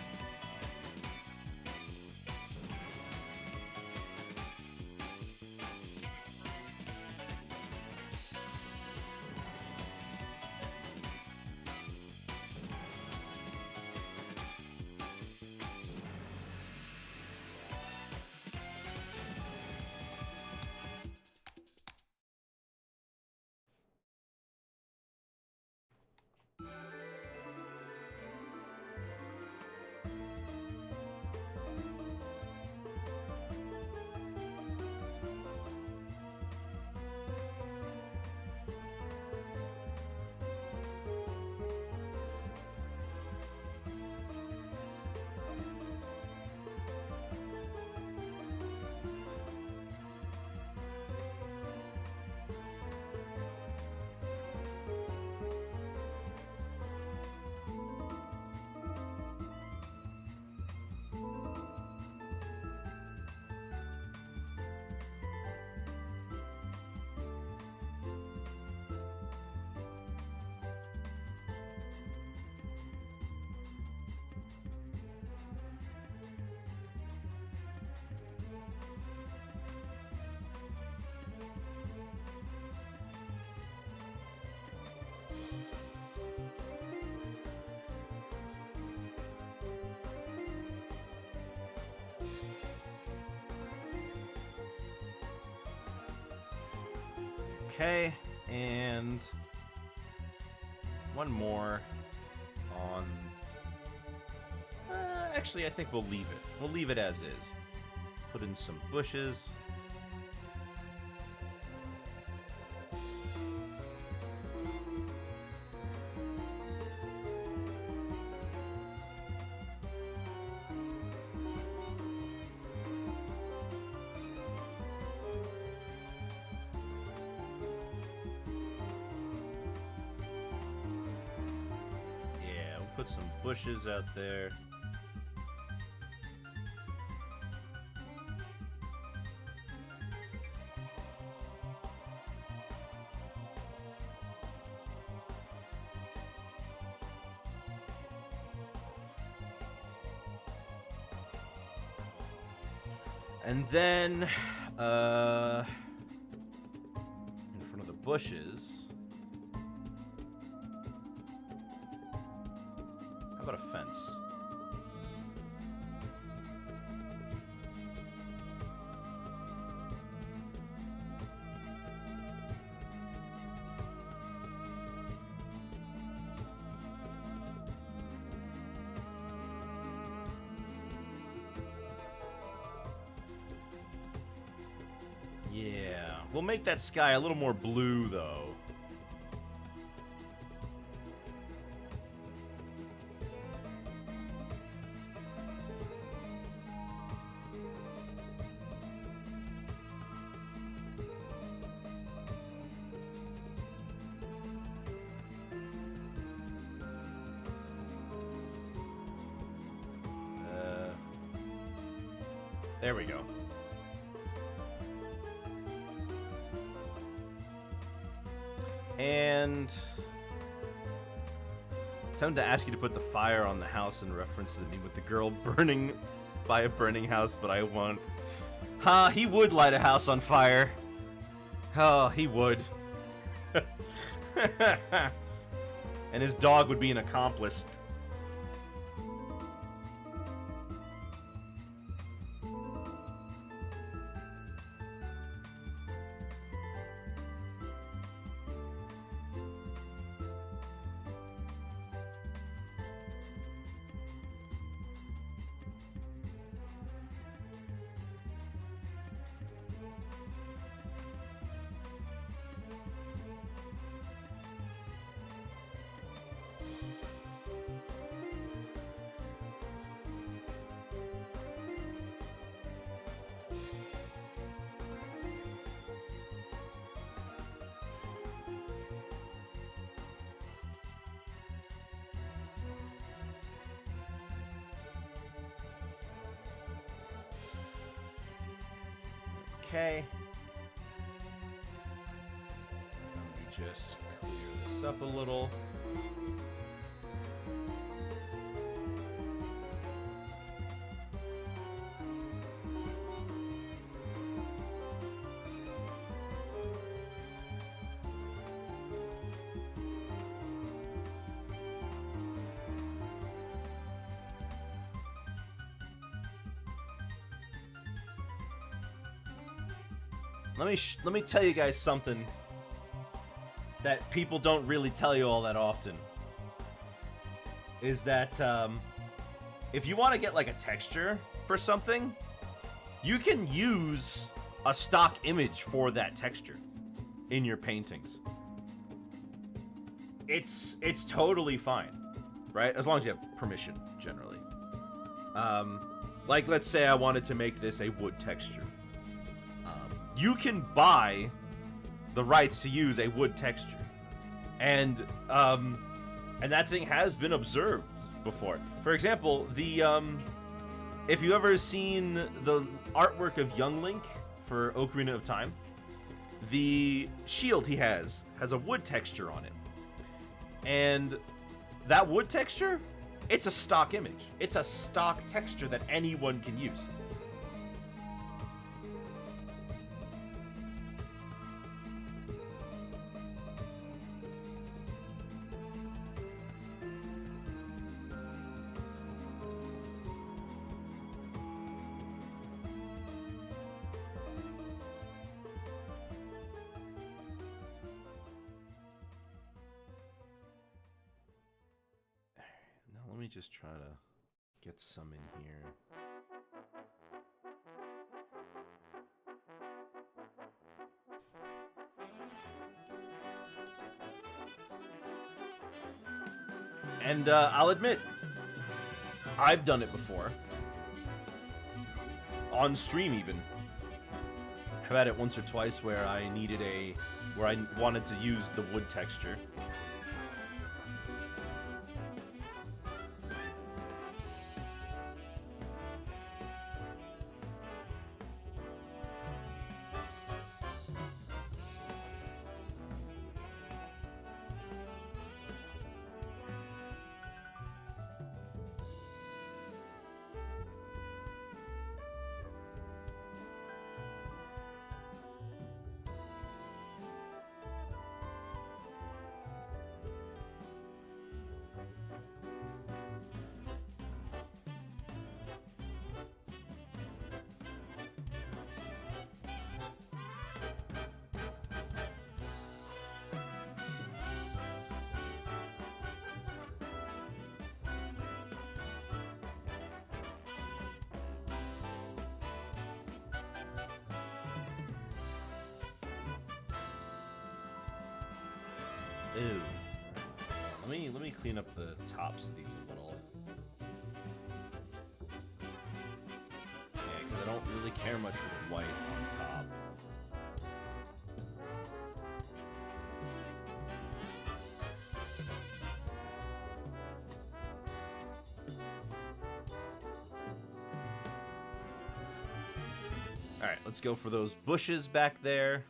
[SPEAKER 1] Okay, and one more on... actually, I think we'll leave it. We'll leave it as is. Put in some bushes. Put some bushes out there. And then, in front of the bushes, how about a fence? Yeah, we'll make that sky a little more blue, though. There we go. And I'm tempted to ask you to put the fire on the house in reference to the meme with the girl burning by a burning house, but I won't. Ha, he would light a house on fire. Oh, he would. And his dog would be an accomplice. Okay. Let me just clear this up a little. Let me tell you guys something that people don't really tell you all that often. Is that if you want to get like a texture for something, you can use a stock image for that texture in your paintings. It's totally fine, right? As long as you have permission, generally. Like, let's say I wanted to make this a wood texture. You can buy the rights to use a wood texture, and that thing has been observed before. For example, the if you ever seen the artwork of Young Link for Ocarina of Time, the shield he has a wood texture on it, and that wood texture, it's a stock image. It's a stock texture that anyone can use. Let me just try to get some in here. And I'll admit, I've done it before. On stream even. I've had it once or twice where I wanted to use the wood texture. Ew. Let me clean up the tops of these a little. Yeah, because I don't really care much for the white on top. Alright, let's go for those bushes back there.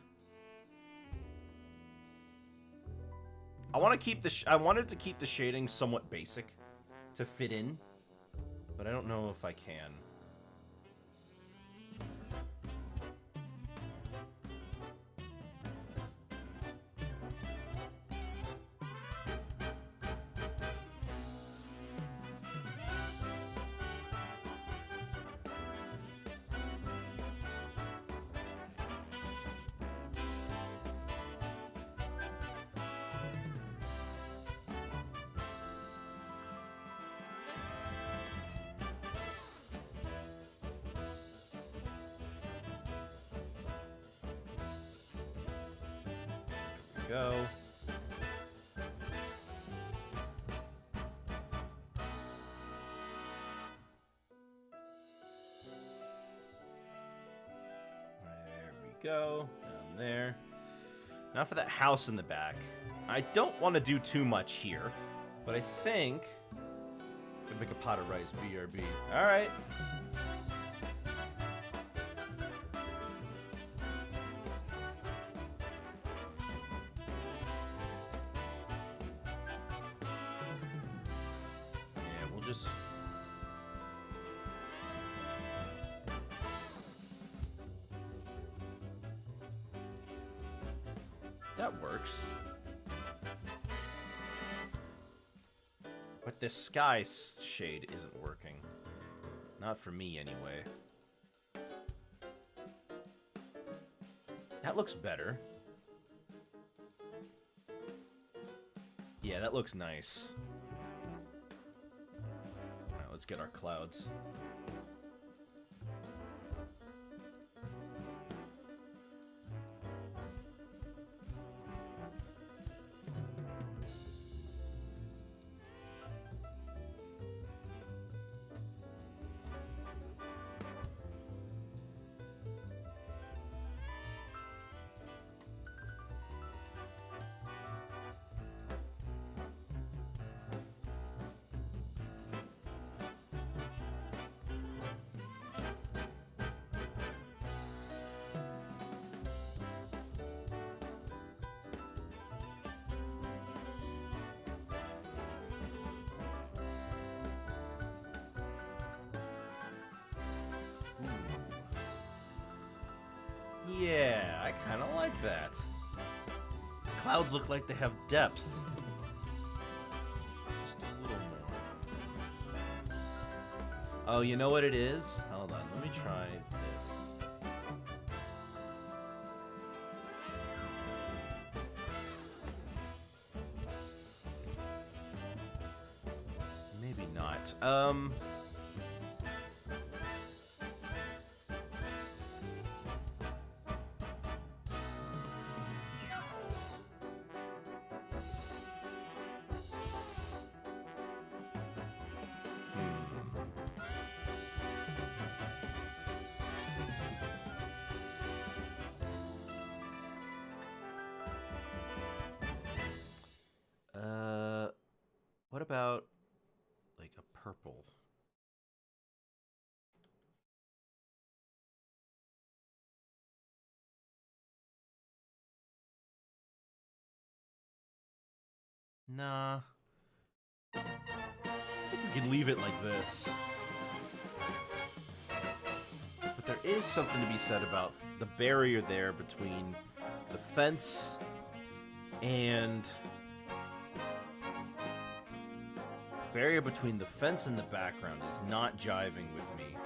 [SPEAKER 1] I wanted to keep the shading somewhat basic to fit in, but I don't know if I can. Go. There we go. Down there. Now for that house in the back. I don't want to do too much here, but I think I could make a pot of rice. BRB. All right. We'll just... That works. But this sky shade isn't working. Not for me, anyway. That looks better. Yeah, that looks nice. Alright, let's get our clouds. Yeah, I kind of like that. Clouds look like they have depth. Just a little more. Oh, you know what it is? Hold on, let me try this. Maybe not. What about, like, a purple? Nah. I think we can leave it like this. But there is something to be said about the barrier there between the fence and... barrier between the fence and the background is not jiving with me.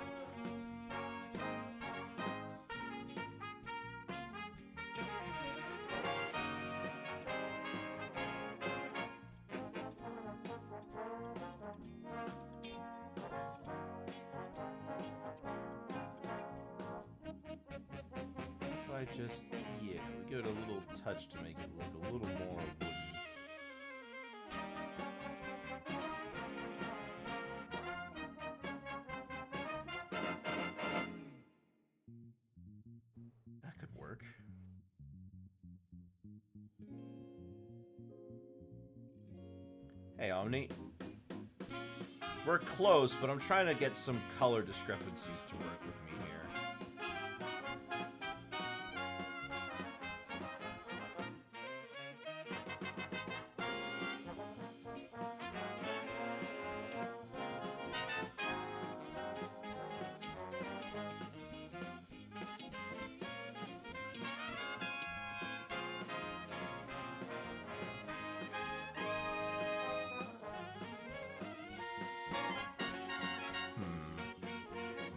[SPEAKER 1] If I just, yeah, give it a little touch to make it look a little more wooden. That could work. Hey, Omni. We're close, but I'm trying to get some color discrepancies to work with me here.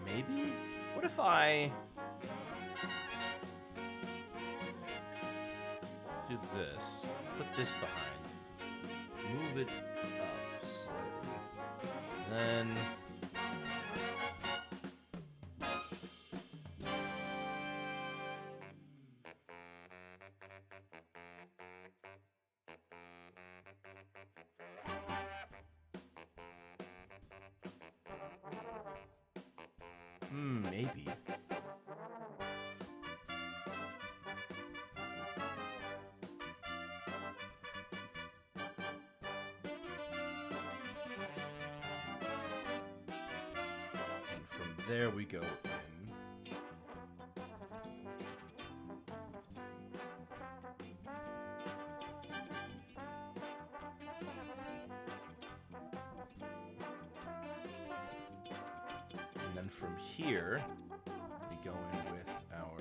[SPEAKER 1] Maybe? What if I do this? Put this behind. Move it up slightly. Then... maybe. And from there we go in. from here, we go in with our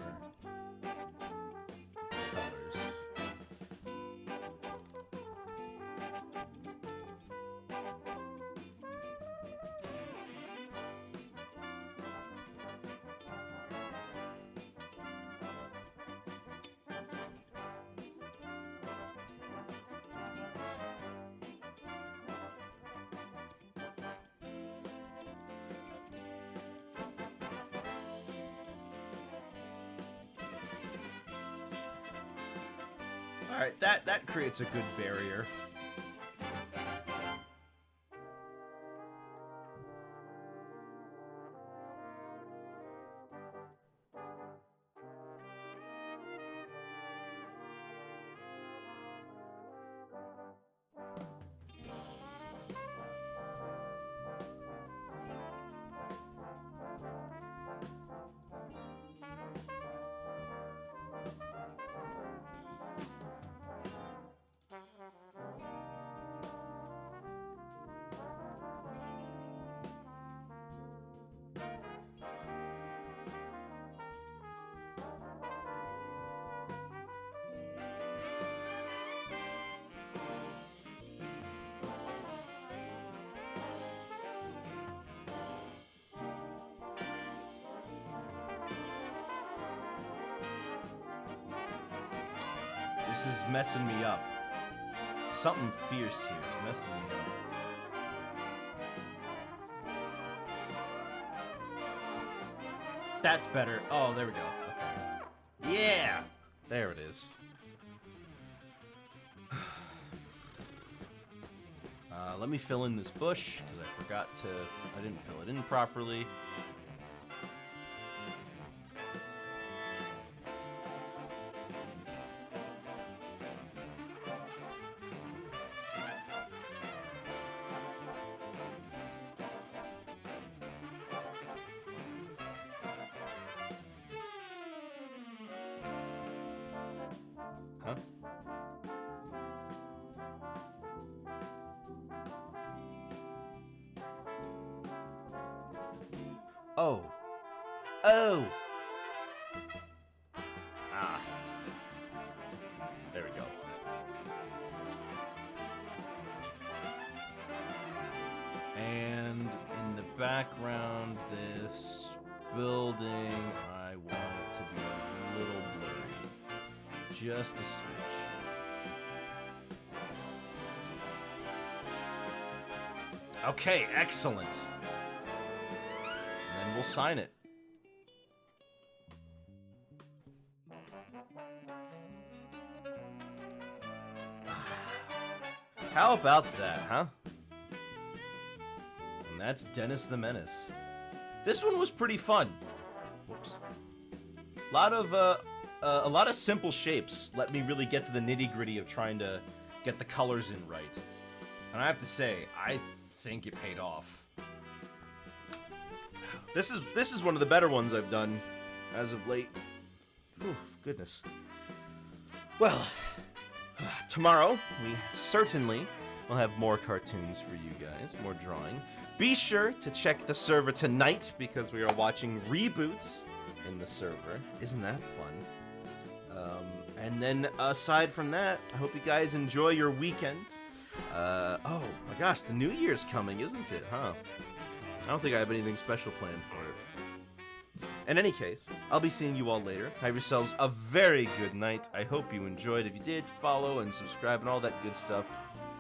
[SPEAKER 1] colors. Alright, that creates a good barrier. This is messing me up. Something fierce here is messing me up. That's better. Oh, there we go. Okay. Yeah! There it is. Let me fill in this bush, because I forgot to... I didn't fill it in properly. Huh? Oh. Oh! Ah. There we go. And in the background, this building, I want it to be a little blurry. Just a smidge. Okay, excellent. And then we'll sign it. How about that, huh? And that's Dennis the Menace. This one was pretty fun. Whoops. A lot of simple shapes let me really get to the nitty-gritty of trying to get the colors in right. And I have to say, I think it paid off. This is one of the better ones I've done as of late. Whew, goodness. Well, tomorrow we certainly will have more cartoons for you guys, more drawing. Be sure to check the server tonight because we are watching reboots in the server. Isn't that fun? And then aside from that, I hope you guys enjoy your weekend. Oh my gosh, the New Year's coming, isn't it, huh? I don't think I have anything special planned for it. In any case, I'll be seeing you all later. Have yourselves a very good night. I hope you enjoyed. If you did, follow and subscribe and all that good stuff.